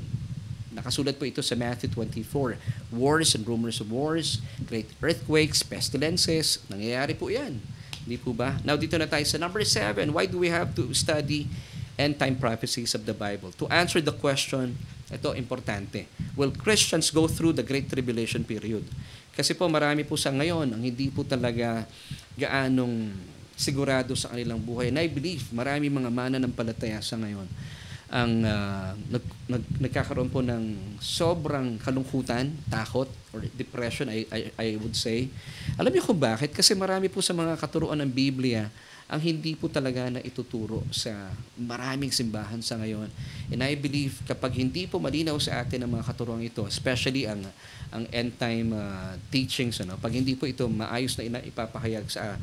Nakasulat po ito sa Matthew 24. Wars and rumors of wars, great earthquakes, pestilences, nangyayari po yan. Hindi po ba? Now dito na tayo sa number 7. Why do we have to study end-time prophecies of the Bible. To answer the question, ito, importante. Will Christians go through the Great Tribulation period? Kasi po marami po sa ngayon ang hindi po talaga gaanong sigurado sa kanilang buhay. And I believe marami mga mananampalataya sa ngayon ang nagkakaroon po ng sobrang kalungkutan, takot, or depression, I would say. Alam niyo kung bakit? Kasi marami po sa mga katuruan ng Biblia ang hindi po talaga na ituturo sa maraming simbahan sa ngayon. And I believe kapag hindi po malinaw sa atin ang mga katuruan ito, especially ang end-time teachings, pag hindi po ito maayos na ipapahayag sa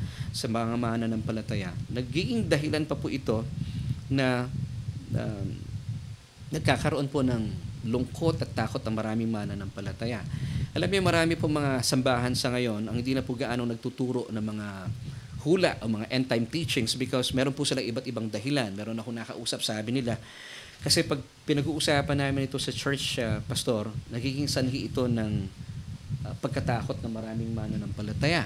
mga mananampalataya, nagiging dahilan pa po ito na nagkakaroon po ng lungkot at takot ang maraming mananampalataya. Alam niyo, marami po mga sambahan sa ngayon ang hindi na po gaano nagtuturo ng mga hula o mga end-time teachings because meron po silang iba't ibang dahilan. Meron ako nakausap, sabi nila, kasi pag pinag-uusapan namin ito sa church, pastor, nagiging sanhi ito ng pagkatakot ng maraming mananampalataya.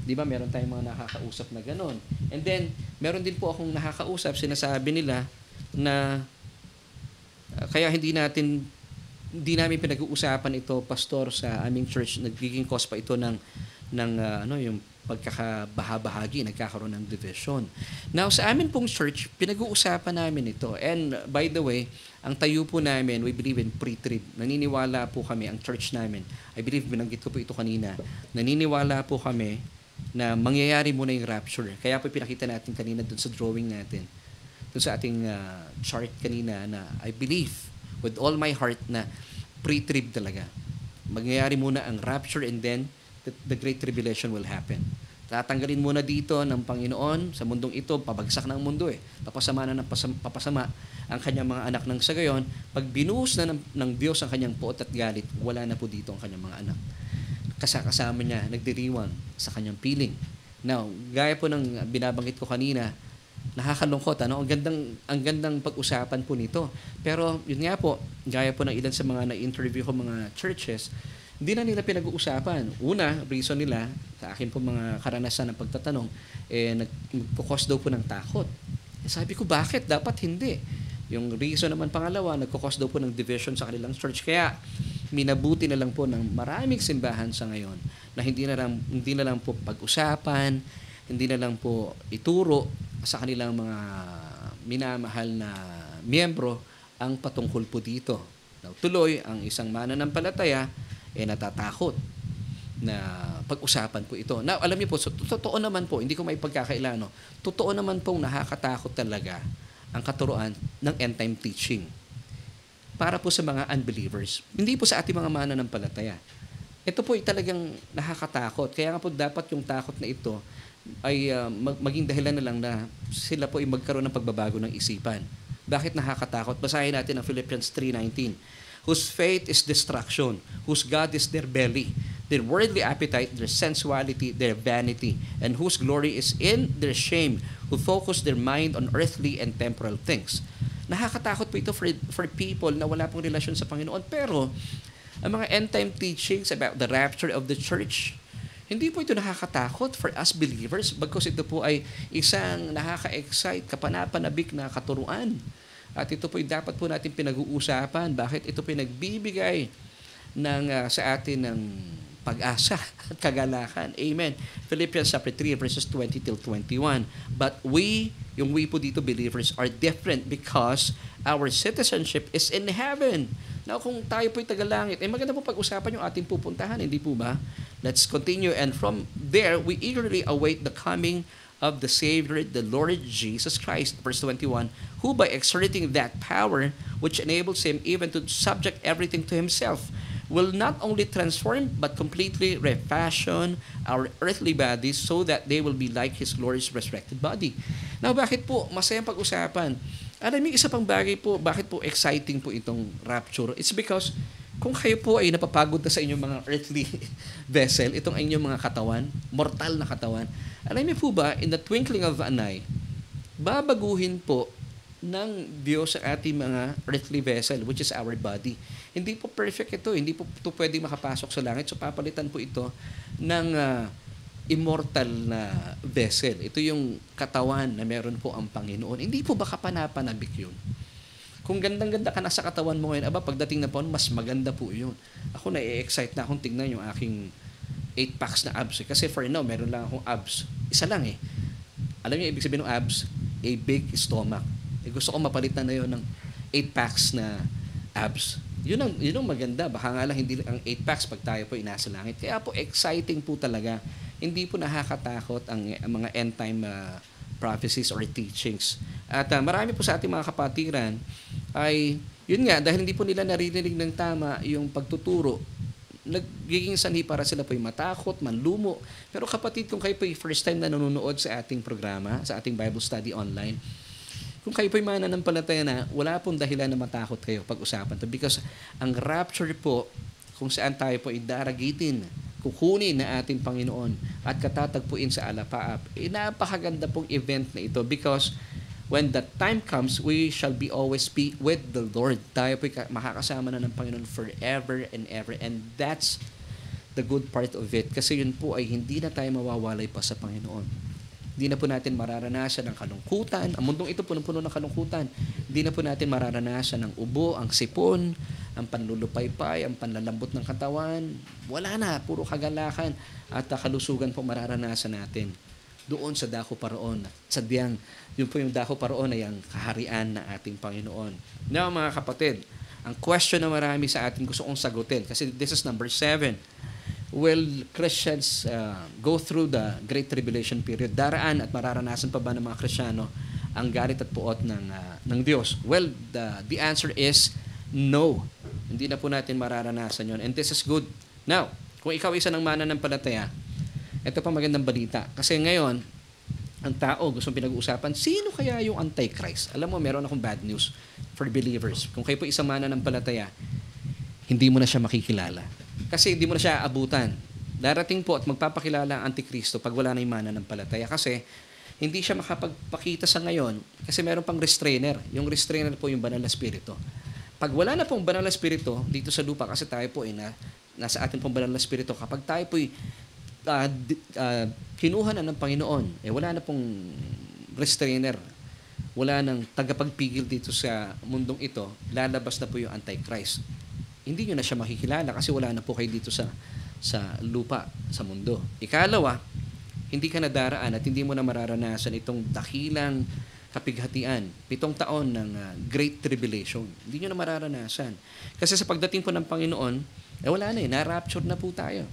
Di ba, meron tayong mga nakakausap na ganon. And then, meron din po akong nakakausap, sinasabi nila na kaya hindi namin pinag-uusapan ito, pastor, sa aming church. Nagiging cause pa ito ng yung pagkakabahabahagi, nagkakaroon ng division. Now, sa amin pong church, pinag-uusapan namin ito. And by the way, ang tayo po namin, we believe in pre-trib. Naniniwala po kami, ang church namin, I believe, binanggit ko po ito kanina, naniniwala po kami na mangyayari muna yung rapture. Kaya po pinakita natin kanina dun sa drawing natin, dun sa ating chart kanina na I believe with all my heart na pre-trib talaga. Mangyayari muna ang rapture and then the Great Tribulation will happen. Tatanggalin muna dito ng Panginoon sa mundong ito, pabagsak na ang mundo Papasama na ng papasama ang kanyang mga anak ng sa gayon. Pag binuhos na ng Diyos ang kanyang puot at galit, wala na po dito ang kanyang mga anak. Kasama niya, nagdiriwang sa kanyang piling. Now, gaya po ng binabanggit ko kanina, nakakalungkot, Ang gandang pag-usapan po nito. Pero, yun nga po, gaya po ng ilan sa mga na-interview ko mga churches, hindi na nila pinag-uusapan. Una, reason nila, sa akin po mga karanasan ng pagtatanong, nagkukos daw po ng takot. Sabi ko, bakit? Dapat hindi. Yung reason naman pangalawa, nagkukos daw po ng division sa kanilang church. Kaya, minabuti na lang po ng maraming simbahan sa ngayon na hindi na lang po pag-usapan, hindi na lang po ituro sa kanilang mga minamahal na miyembro ang patungkol po dito. Now, tuloy, ang isang mananampalataya natatakot na pag-usapan po ito. Now, alam niyo po, totoo naman po, hindi ko maipagkakailano, totoo naman po nakakatakot talaga ang katuruan ng end-time teaching para po sa mga unbelievers. Hindi po sa ating mga mananampalataya. Ito po ay talagang nakakatakot. Kaya nga po dapat yung takot na ito ay maging dahilan na lang na sila po ay magkaroon ng pagbabago ng isipan. Bakit nakakatakot? Basahin natin ang Philippians 3:19. Whose faith is destruction, whose God is their belly, their worldly appetite, their sensuality, their vanity, and whose glory is in their shame, who focus their mind on earthly and temporal things. Nakakatakot po ito for people na wala pong relasyon sa Panginoon. Pero, ang mga end-time teachings about the rapture of the church, hindi po ito nakakatakot for us believers bagkus ito po ay isang nakaka-excite, kapanapanabik na katuruan. At ito po dapat po natin pinag-uusapan. Bakit ito po nagbibigay sa atin ng pag-asa at kagalakan. Amen. Philippians chapter 3 verses 20 till 21. But yung we po dito believers are different because our citizenship is in heaven. Now kung tayo po'y tagalangit, maganda po pag-usapan yung ating pupuntahan, hindi po ba? Let's continue. And from there, we eagerly await the coming of the Savior, the Lord Jesus Christ, verse 21, who by exerting that power which enables him even to subject everything to himself, will not only transform but completely refashion our earthly bodies so that they will be like his glorious resurrected body. Now, bakit po masayang pag-usapan? Alam niyo, isa pang bagay po, bakit po exciting po itong rapture? It's because kung kayo po ay napapagod na sa inyong mga earthly vessel, itong inyong mga katawan, mortal na katawan, alam niyo po ba, in the twinkling of an eye, babaguhin po ng Diyos sa ating mga earthly vessel, which is our body. Hindi po perfect ito. Hindi po ito pwedeng makapasok sa langit. So, papalitan po ito ng immortal na vessel. Ito yung katawan na meron po ang Panginoon. Hindi po ba kapanapanabik yun? Kung gandang-ganda ka na sa katawan mo ngayon, pagdating na po, mas maganda po yun. Ako na-excite na akong tignan yung aking 8 packs na abs. Kasi for now, meron lang akong abs. Isa lang eh. Alam niyo, ibig sabihin ng abs? A big stomach. Gusto ko mapalitan na yun ng 8 packs na abs. Yun ang maganda. Baka nga lang hindi ang 8 packs pag tayo po inasa langit. Kaya po, exciting po talaga. Hindi po nakakatakot ang mga end time prophecies or teachings. At marami po sa ating mga kapatiran ay, yun nga, dahil hindi po nila naririnig ng tama yung pagtuturo, nagiging sanhi para sila po yung matakot, manlumo. Pero kapatid, kung kayo po yung first time na nanonood sa ating programa, sa ating Bible study online, kung kayo po yung mananampalataya na, wala pong dahilan na matakot kayo pag-usapan to. Because ang rapture po, kung saan tayo po idaragitin, kukunin na ating Panginoon at katatagpuin sa alapaap. Napakaganda pong event na ito because when that time comes, we shall be always be with the Lord. Tayo po makakasama na ng Panginoon forever and ever. And that's the good part of it. Kasi yun po ay hindi na tayo mawawalay pa sa Panginoon. Hindi na po natin mararanasan ng kalungkutan. Ang mundong ito punong-puno ng kalungkutan. Hindi na po natin mararanasan ng ubo, ang sipon, ang panlulupaypay, ang panlalambot ng katawan. Wala na, puro kagalakan at kalusugan po mararanasan natin doon sa dako paraon. Sadyang, yun po yung dako paraon ay ang kaharian na ating Panginoon. Now mga kapatid, ang question na marami sa atin gusto kong sagutin, kasi this is number 7. Will Christians go through the Great Tribulation period? Daraan at mararanasan pa ba ng mga Kristiyano ang galit at puot ng Diyos? Well, the answer is no. Hindi na po natin mararanasan yon. And this is good. Now, kung ikaw isa ng mananampalataya, ito pa magandang balita. Kasi ngayon, ang tao gusto pinag-uusapan, sino kaya yung Antichrist? Alam mo, meron akong bad news for believers. Kung kayo po isang mananampalataya, hindi mo na siya makikilala. Kasi hindi mo na siya abutan. Darating po at magpapakilala ang Antikristo pag wala na yung mananampalataya. Kasi hindi siya makapagpakita sa ngayon kasi meron pang restrainer. Yung restrainer po yung banal na spirito. Pag wala na pong banal na spirito dito sa lupa, kasi tayo po ay nasa atin pong banal na spirito, kapag tayo po kinuha na ng Panginoon, wala na pong restrainer. Wala nang tagapagpigil dito sa mundong ito, lalabas na po yung Antichrist. Hindi nyo na siya makikilala kasi wala na po kayo dito sa lupa, sa mundo. Ikalawa, hindi ka nadaraan at hindi mo na mararanasan itong dakilang kapighatian, 7 taon ng Great Tribulation. Hindi nyo na mararanasan. Kasi sa pagdating po ng Panginoon, wala na na-rapture na po tayo.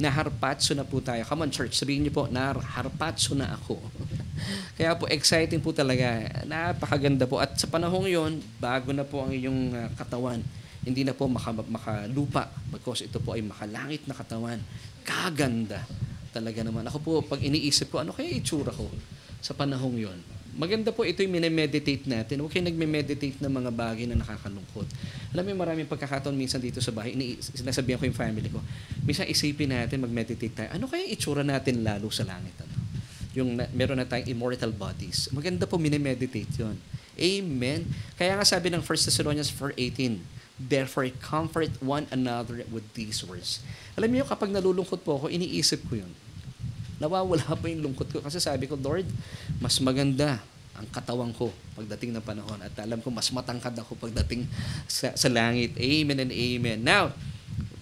Naharpatso na po tayo. Come on church, sabihin niyo po, naharpatso na ako. Kaya po, exciting po talaga. Napakaganda po. At sa panahong yon, bago na po ang iyong katawan. Hindi na po makalupa because ito po ay makalangit na katawan. Kaganda talaga naman. Ako po, pag iniisip ko, ano kaya itsura ko sa panahong yon? Maganda po ito yung minimeditate natin. Huwag kayo nagme-meditate ng mga bagay na nakakalungkot. Alam mo, maraming pagkakataon minsan dito sa bahay, sinasabihan ko yung family ko, minsan isipin natin, mag-meditate tayo, ano kaya itsura natin lalo sa langit? Meron na tayong immortal bodies. Maganda po minimeditate yon. Amen. Kaya nga sabi ng 1 Thessalonians 4:18, therefore, comfort one another with these words. Alam niyo, kapag nalulungkot po ako, iniisip ko yun. Nawawala pa yung lungkot ko. Kasi sabi ko, Lord, mas maganda ang katawan ko pagdating ng panahon. At alam ko, mas matangkad ako pagdating sa langit. Amen and amen. Now,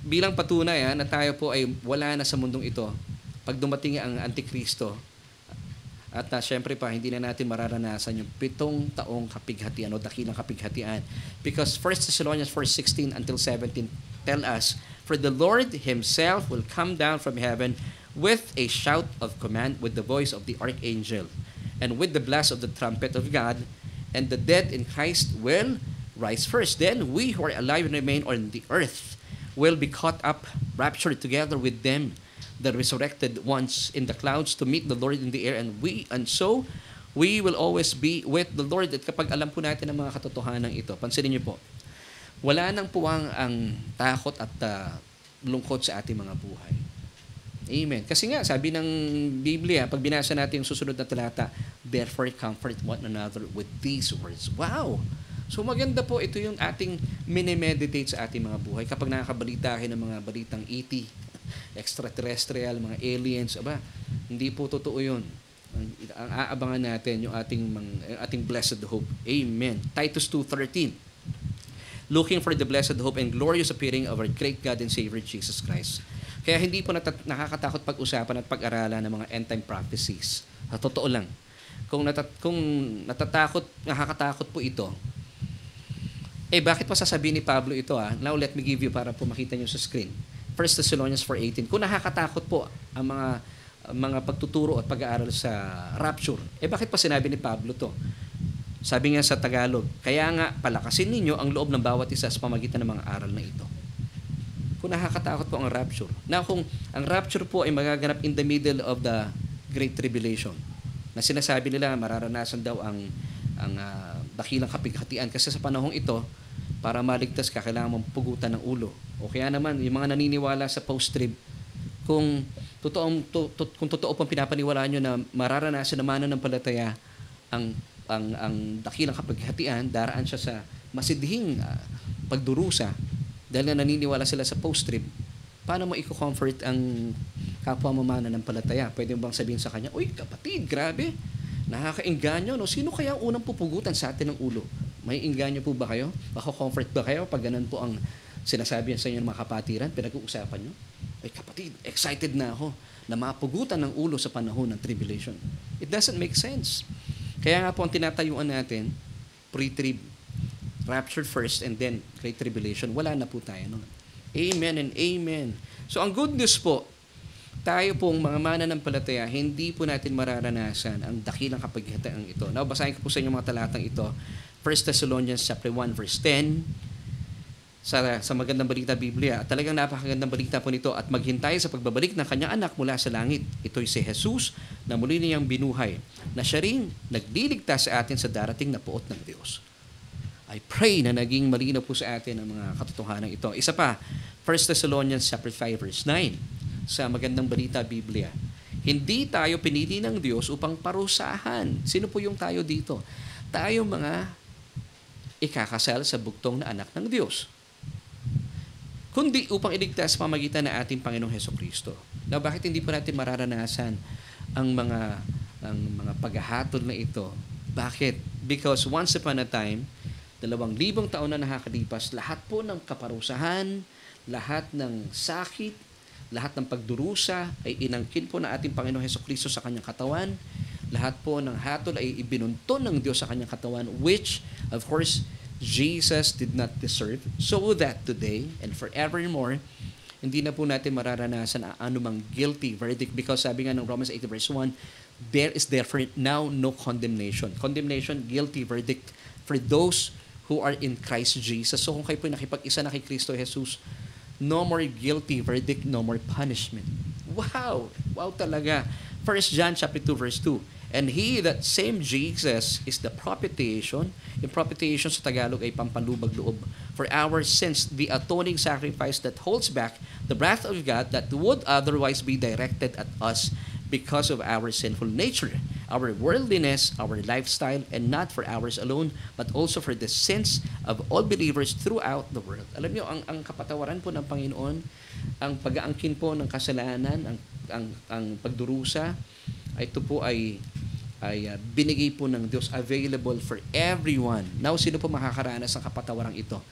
bilang patunay na tayo po ay wala na sa mundong ito, pag dumating ang Antikristo, at syempre pa, hindi na natin mararanasan yung 7 taong kapighatian o dakilang kapighatian. Because 1 Thessalonians 4:16 until 17 tell us, for the Lord Himself will come down from heaven with a shout of command, with the voice of the archangel, and with the blast of the trumpet of God, and the dead in Christ will rise first. Then we who are alive and remain on the earth will be caught up, raptured together with them, the resurrected ones in the clouds to meet the Lord in the air, and so we will always be with the Lord. At kapag alam po natin ang mga katotohanan ito, pansinin niyo po, wala nang puwang ang takot at lungkot sa ating mga buhay. Amen. Kasi nga, sabi ng Biblia, pag binasa natin yung susunod na talata, therefore comfort one another with these words. Wow! So maganda po, ito yung ating minimeditate sa ating mga buhay. Kapag nakakabalita kayo ng mga balitang ET, extraterrestrial, mga aliens. Aba, hindi po totoo yun. Ang aabangan natin yung ating blessed hope. Amen. Titus 2:13. Looking for the blessed hope and glorious appearing of our great God and Savior Jesus Christ. Kaya hindi po nakakatakot pag-usapan at pag-aralan ng mga end-time prophecies. Totoo lang. Kung nakakatakot po ito, bakit pa sasabihin ni Pablo ito? Now, let me give you para po makita nyo sa screen. 1 Thessalonians 4:18. Kung nakakatakot po ang mga pagtuturo at pag-aaral sa rapture, bakit pa sinabi ni Pablo to? Sabi nga sa Tagalog, kaya nga palakasin ninyo ang loob ng bawat isa sa pamagitan ng mga aral na ito. Kung nakakatakot po ang rapture. Now, kung ang rapture po ay magaganap in the middle of the Great Tribulation, na sinasabi nila mararanasan daw ang dakilang kapighatian kasi sa panahong ito, para maligtas ka, kailangan mong pugutan ng ulo. O kaya naman, yung mga naniniwala sa post-trib, kung totoo pang pinapaniwalaan nyo na mararanasan na mananampalataya ang dakilang kapighatian, daraan siya sa masidhing pagdurusa dahil na naniniwala sila sa post-trib, paano mo i-comfort ang kapwa mo mananampalataya? Pwede mo bang sabihin sa kanya, uy kapatid, grabe, nakakainganyo, no? Sino kaya ang unang pupugutan sa atin ng ulo? May inganyo po ba kayo? Mako-comfort ba kayo pag ganun po ang sinasabi sa inyo ng mga kapatiran, pinag-uusapan nyo? Ay kapatid, excited na ako na mapugutan ng ulo sa panahon ng tribulation. It doesn't make sense. Kaya nga po ang tinatayuan natin, pre-trib, raptured first and then Great Tribulation, wala na po tayo nun. Amen and amen. So ang good news po, tayo pong mga mananampalataya, hindi po natin mararanasan ang dakilang kapighatian ito. Now, basahin ko po sa inyo mga talatang ito. 1 Thessalonians chapter 1 verse 10, sa magandang balita Biblia. At talagang napakagandang balita po nito at maghintay sa pagbabalik ng kanyang anak mula sa langit. Ito'y si Jesus na muli niyang binuhay, na siya rin nagliligtas sa atin sa darating na puot ng Diyos. I pray na naging malinaw po sa atin ang mga katotohanan ito. Isa pa, 1 Thessalonians chapter 5 verse 9, sa magandang balita Biblia. Hindi tayo pinili ng Diyos upang parusahan. Sino po yung tayo dito? Tayo mga ikakasal sa bugtong na anak ng Diyos, kundi upang iligtas pamagitan ng ating Panginoong Hesukristo. Now, bakit hindi po natin mararanasan ang mga paghahatol na ito? Bakit? Because once upon a time, 2,000 taon na nakakalipas, lahat po ng kaparusahan, lahat ng sakit, lahat ng pagdurusa ay inangkin po ng ating Panginoong Hesukristo sa kanyang katawan. Lahat po ng hatol ay ibinunton ng Diyos sa kanyang katawan, which, of course, Jesus did not deserve, so that today and forevermore, hindi na po natin mararanasan ang anumang guilty verdict, because sabi nga ng Romans 8 verse 1, there is therefore now no condemnation. Condemnation, guilty verdict for those who are in Christ Jesus. So kung kayo po nakipag-isa na kay Kristo Jesus, no more guilty verdict, no more punishment. Wow! Wow talaga. 1 John chapter 2 verse 2. And he, that same Jesus, is the propitiation. Yung propitiation sa Tagalog ay pampanlubag-loob for our sins, the atoning sacrifice that holds back the wrath of God that would otherwise be directed at us because of our sinful nature, our worldliness, our lifestyle, and not for ours alone, but also for the sins of all believers throughout the world. Alam niyo, ang kapatawaran po ng Panginoon, ang pag-aangkin po ng kasalanan, ang pagdurusa, ito po ay binigay po ng Diyos, available for everyone. Now, sino po makakaranas ng kapatawarang ito?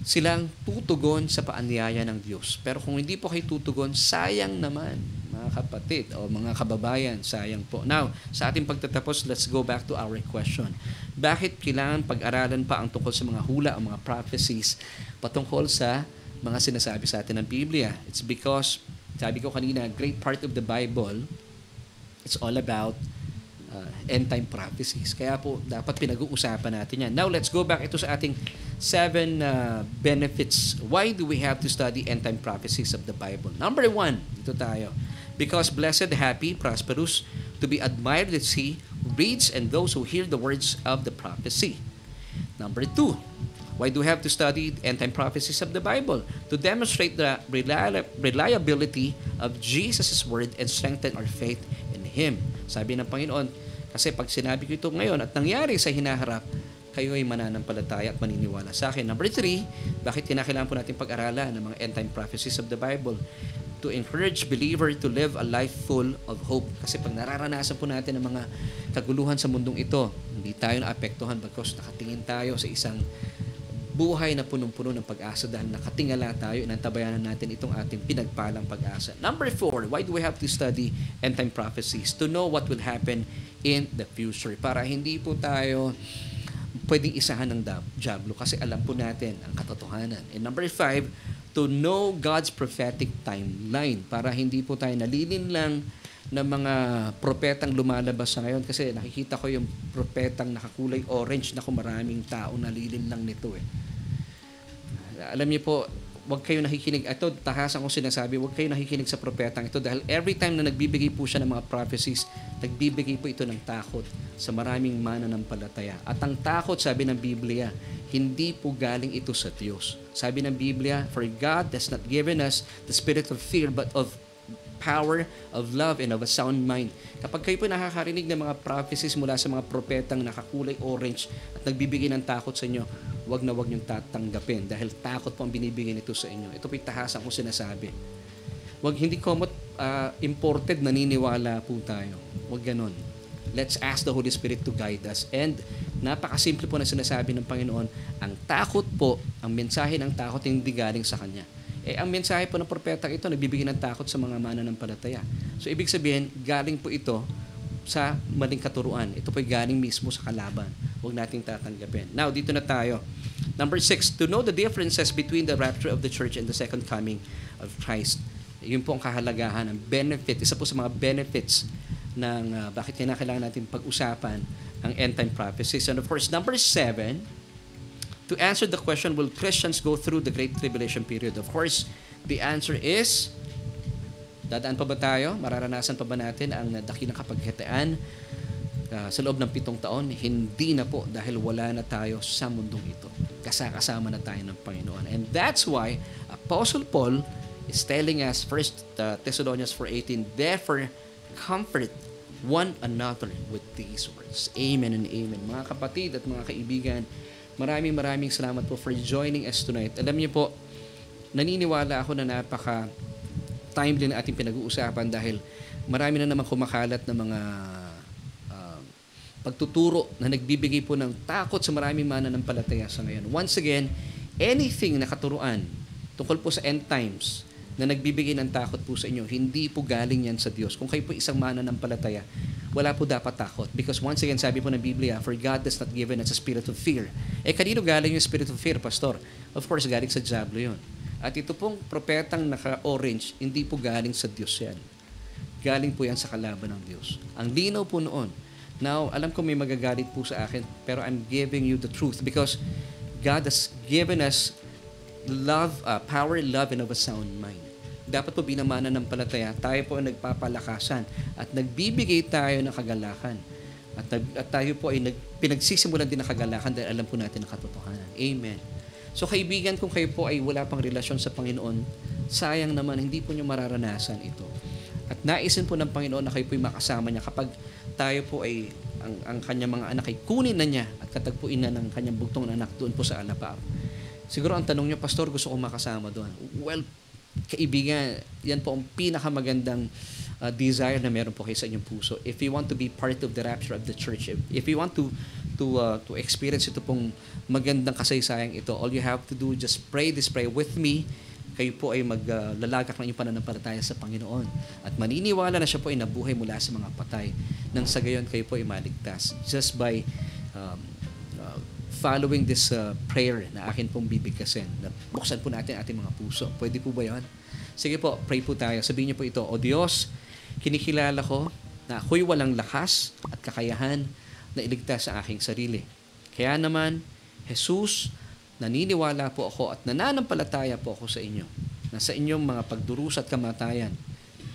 Silang tutugon sa paanyaya ng Diyos. Pero kung hindi po kayo tutugon, sayang naman, mga kapatid o mga kababayan, sayang po. Now, sa ating pagtatapos, let's go back to our question. Bakit kailangan pag-aralan pa ang tungkol sa mga hula o mga prophecies patungkol sa mga sinasabi sa atin ng Biblia? It's because, sabi ko kanina, great part of the Bible, it's all about end-time prophecies. Kaya po, dapat pinag-uusapan natin yan. Now, let's go back ito sa ating 7 benefits. Why do we have to study end-time prophecies of the Bible? Number 1, dito tayo. Because blessed, happy, prosperous, to be admired that he reads and those who hear the words of the prophecy. Number 2, why do we have to study end-time prophecies of the Bible? To demonstrate the reliability of Jesus' word and strengthen our faith in Him. Sabi ng Panginoon, kasi pag sinabi ko ito ngayon at nangyari sa hinaharap, kayo ay mananampalataya at maniniwala sa akin. Number 3, bakit kinakailangan po natin pag-aralan ng mga end-time prophecies of the Bible? to encourage believer to live a life full of hope. Kasi pag nararanasan po natin ang mga kaguluhan sa mundong ito, hindi tayo naapektuhan because nakatingin tayo sa isang buhay na punong-puno ng pag-asa dahil nakatingala tayo, inantabayanan natin itong ating pinagpalang pag-asa. Number 4, why do we have to study end-time prophecies? To know what will happen in the future. Para hindi po tayo pwedeng isahan ng diablo kasi alam po natin ang katotohanan. And number 5, to know God's prophetic timeline para hindi po tayo nalilin lang ng mga propetang lumalabas sa ngayon kasi nakikita ko yung propetang nakakulay orange na maraming tao nalilin lang nito eh. Alam niyo po, wag kayo nakikinig. Ito, tahasan kong sinasabi, wag kayo nakikinig sa propetang ito dahil every time na nagbibigay po siya ng mga prophecies, nagbibigay po ito ng takot sa maraming mananampalataya. At ang takot, sabi ng Biblia, hindi po galing ito sa Diyos. Sabi ng Biblia, for God has not given us the spirit of fear but of power, of love, and of a sound mind. Kapag kayo po nakakarinig ng mga prophecies mula sa mga propetang nakakulay orange at nagbibigay ng takot sa inyo, wag na wag niyong tatanggapin dahil takot po ang binibigay nito sa inyo. Ito po yung tahasan kong sinasabi. Wag hindi komot imported naniniwala po tayo. Wag ganon. Let's ask the Holy Spirit to guide us. And napakasimple po na sinasabi ng Panginoon, ang takot po, ang mensahe ng takot hindi galing sa Kanya. Ang mensahe po ng propeta ito, nagbibigay ng takot sa mga mananampalataya. So, ibig sabihin, galing po ito sa maling katuruan. Ito po galing mismo sa kalaban. Huwag nating tatanggapin. Now, dito na tayo. Number 6, to know the differences between the rapture of the church and the second coming of Christ. Yun po ang kahalagahan, ang benefit. Isa po sa mga benefits ng bakit kailangan natin pag-usapan ang end-time prophecies. And of course, number 7, to answer the question, will Christians go through the Great Tribulation period? Of course, the answer is, dadaan pa ba tayo? Mararanasan pa ba natin ang dakilang kapaghitaan sa loob ng 7 taon? Hindi na po dahil wala na tayo sa mundong ito. Kasama na tayo ng Panginoon. And that's why Apostle Paul is telling us, 1 Thessalonians 4:18, therefore, comfort one another with these words. Amen and amen. Mga kapatid at mga kaibigan, maraming salamat po for joining us tonight. Alam niyo po, naniniwala ako na napaka-timely na ating pinag-uusapan dahil marami na naman kumakalat na mga pagtuturo na nagbibigay po ng takot sa maraming mananampalataya sa ngayon. Once again, anything na katuruan tungkol po sa end times na nagbibigay ng takot po sa inyo, hindi po galing yan sa Diyos. Kung kayo po isang mananampalataya, wala po dapat takot. Because once again, sabi po ng Biblia, for God has not given us a spirit of fear. Kanino galing yung spirit of fear, Pastor? Of course, galing sa diablo yun. At ito pong propetang naka-orange, hindi po galing sa Diyos yan. Galing po yan sa kalaban ng Diyos. Ang linaw po noon. Now, alam ko may magagalit po sa akin, pero I'm giving you the truth because God has given us love, power, love, and of a sound mind. Dapat po bilang mananampalataya, tayo po ang nagpapalakasan at nagbibigay tayo ng kagalakan. At tayo po ay pinagsisimulan din ng kagalakan dahil alam po natin ang katotohanan. Amen. So kaibigan, kung kayo po ay wala pang relasyon sa Panginoon, sayang naman, hindi po nyo mararanasan ito. At naisin po ng Panginoon na kayo po ay makasama niya kapag tayo po ay ang kanyang mga anak ay kunin na niya at katagpuin na ng kanyang bugtong na anak doon po sa alapaap. Siguro ang tanong niyo, Pastor, gusto kong makasama doon. Well, kaibigan, yan po ang pinakamagandang desire na meron po kayo sa inyong puso. If you want to be part of the rapture of the church, if you want to experience ito pong magandang kasaysayang ito, all you have to do, just pray this prayer with me. Kayo po ay maglalagak ng inyong pananampalataya sa Panginoon. At maniniwala na siya po ay nabuhay mula sa mga patay. Nang sa gayon, kayo po ay maligtas. Just by following this prayer na akin pong bibigkasin. Buksan po natin ating mga puso. Pwede po ba yun? Sige po, pray po tayo. Sabihin niyo po ito, O Diyos, kinikilala ko na ako'y walang lakas at kakayahan na iligtas sa aking sarili. Kaya naman, Jesus, naniniwala po ako at nananampalataya po ako sa inyo na sa inyong mga pagdurusa at kamatayan,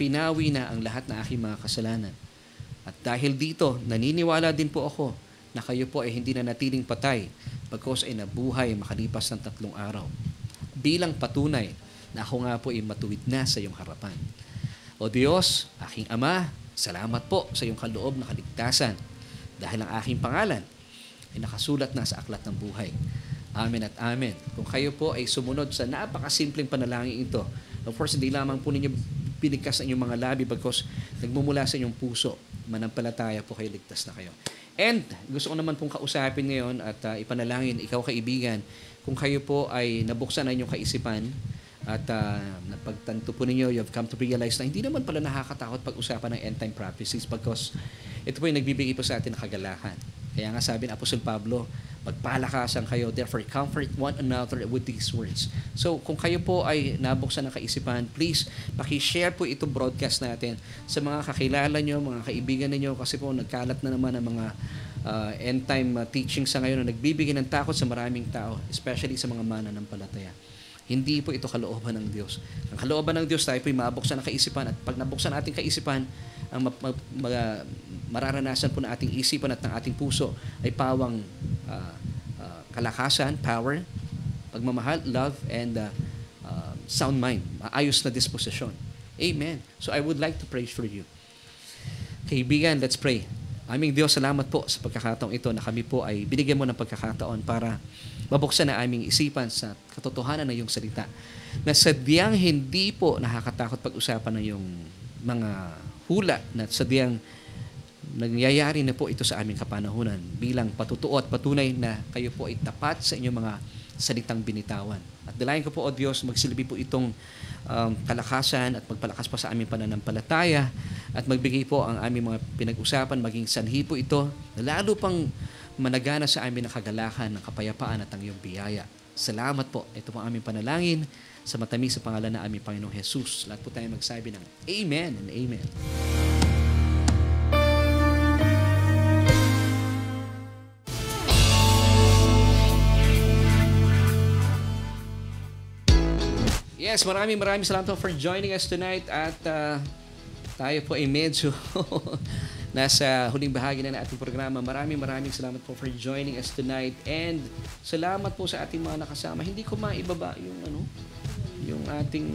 pinawi na ang lahat na aking mga kasalanan. At dahil dito, naniniwala din po ako na kayo po ay hindi na natiling patay pagkos ay nabuhay makalipas ng 3 araw. Bilang patunay na ako nga po ay matuwid na sa iyong harapan. O Diyos, aking Ama, salamat po sa iyong kaloob na kaligtasan dahil ang aking pangalan ay nakasulat na sa aklat ng buhay. Amen at amen. Kung kayo po ay sumunod sa napakasimpleng panalangin ito, Of course, hindi lamang po ninyo binigkas ang inyong mga labi because nagmumula sa inyong puso. Manampalataya po kayo, ligtas na kayo. And gusto ko naman pong kausapin ngayon at ipanalangin, ikaw kaibigan, kung kayo po ay nabuksan na inyong kaisipan at napagtanto po ninyo, you have come to realize na hindi naman pala nakakatakot pag-usapan ng end-time prophecies because ito po yung nagbibigay po sa atin ng kagalahan. Kaya nga sabi ng Apostol Pablo, magpalakasan kayo, therefore comfort one another with these words. So kung kayo po ay nabuksan ng kaisipan, please paki-share po itong broadcast natin sa mga kakilala nyo, mga kaibigan ninyo kasi po nagkalat na naman ang mga end-time teachings sa ngayon na nagbibigay ng takot sa maraming tao, especially sa mga mananampalataya. Hindi po ito kalooban ng Diyos. Ang kalooban ng Diyos, tayo po ay mabuksan ng kaisipan at pag nabuksan ating kaisipan, ang mararanasan po na ating isipan at ng ating puso ay pawang kalakasan, power, pagmamahal, love, and sound mind, maayos na disposisyon. Amen. So I would like to pray for you. Kaibigan, let's pray. Aming Diyos, salamat po sa pagkakataong ito na kami po ay binigyan mo ng pagkakataon para mabuksan na aming isipan sa katotohanan ng iyong salita. Na sadyang hindi po nakakatakot pag-usapan ng iyong mga hula na sadyang nangyayari na po ito sa aming kapanahunan bilang patutuo at patunay na kayo po ay tapat sa inyong mga salitang binitawan. At dalayan ko po, O Diyos, magsilbi po itong kalakasan at magpalakas pa sa aming pananampalataya at magbigay po ang aming mga pinag-usapan, maging sanhi po ito na lalo pang managana sa amin ng kagalakan, ng kapayapaan at ang iyong biyaya. Salamat po. Ito po ang aming panalangin sa matamis sa pangalan na aming Panginoong Jesus. Lahat po tayo magsabi ng Amen and Amen. Yes, maraming salamat po for joining us tonight at tayo po ay medyo nasa huling bahagi na ng ating programa. Maraming salamat po for joining us tonight and salamat po sa ating mga nakasama. Hindi ko maibaba yung ating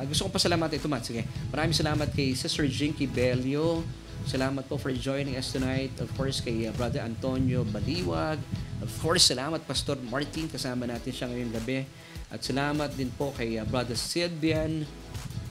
gusto kong pasalamatan ito, Matt. Sige. Maraming salamat kay Sister Jinky Belio. Salamat po for joining us tonight. Of course, kay Brother Antonio Baliwag. Of course, salamat Pastor Martin. Kasama natin siya ngayong gabi. At salamat din po kay Brother Silvian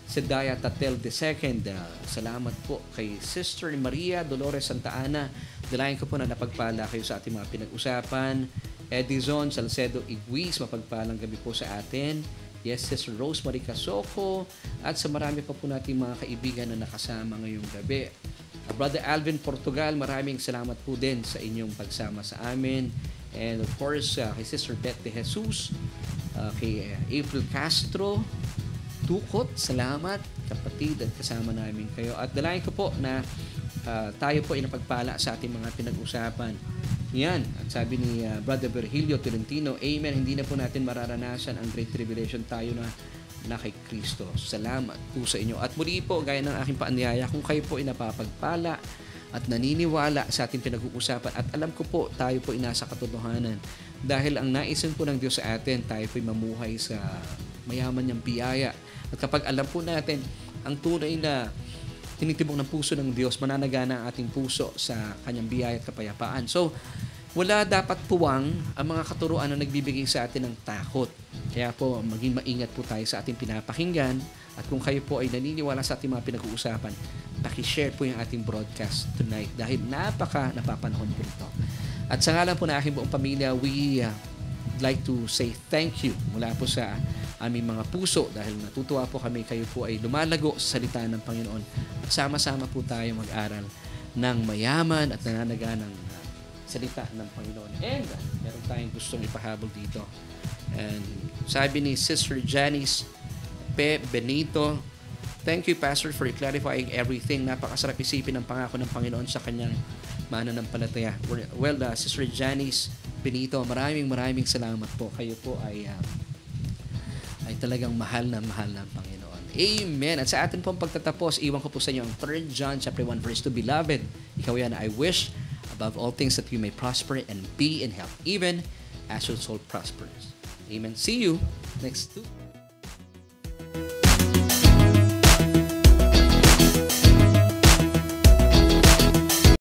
Sedaya Tatel II. Salamat po kay Sister Maria Dolores Santa Ana. Dalayan ko po na napagpala kayo sa ating mga pinag-usapan. Edison Salcedo Iguis, mapagpalang gabi po sa atin. Yes, Sister Rosemary Casoko. At sa marami pa po nating mga kaibigan na nakasama ngayong gabi. Brother Alvin Portugal, maraming salamat po din sa inyong pagsama sa amin. And of course, kay Sister Beth De Jesus, kay April Castro, Tukot, salamat kapatid at kasama namin kayo. At dalayan ko po na tayo po ay napagpala sa ating mga pinag-usapan. Yan, at sabi ni Brother Virgilio Tolentino, Amen, hindi na po natin mararanasan ang Great Tribulation tayo na kay Kristo. Salamat po sa inyo. At muli po, gaya ng aking paanyaya, kung kayo po ay napapagpala at naniniwala sa ating pinag-uusapan at alam ko po, tayo po ay nasa katotohanan. Dahil ang naisin po ng Diyos sa atin, tayo po ay mamuhay sa mayaman niyang biyaya. At kapag alam po natin ang tunay na tinitibok ng puso ng Diyos, mananagana ang ating puso sa kanyang biyaya at kapayapaan. So, wala dapat puwang ang mga katuruan na nagbibigay sa atin ng takot. Kaya po, maging maingat po tayo sa ating pinapakinggan. At kung kayo po ay naniniwala sa ating mga pinag-uusapan, paki-share po yung ating broadcast tonight dahil napapanahon po ito. At sa ngalan po na aking buong pamilya, we like to say thank you mula po sa aming mga puso dahil natutuwa po kami kayo po ay lumalago sa salita ng Panginoon at sama-sama po tayo mag-aral ng mayaman at nananaganang salita ng Panginoon. And meron tayong gustong ipahabol dito. And sabi ni Sister Janice P. Benito, thank you, Pastor, for clarifying everything. Napakasarap isipin ang pangako ng Panginoon sa kanyang mananampalataya. Well, Sister Janice Benito, maraming salamat po. Kayo po ay talagang mahal na Panginoon. Amen. At sa atin pong pagtatapos, iwan ko po sa inyo ang 3 John chapter 1 verse 2. Beloved, ikaw yan, I wish above all things that you may prosper and be in health, even as your soul prospers. Amen. See you next week.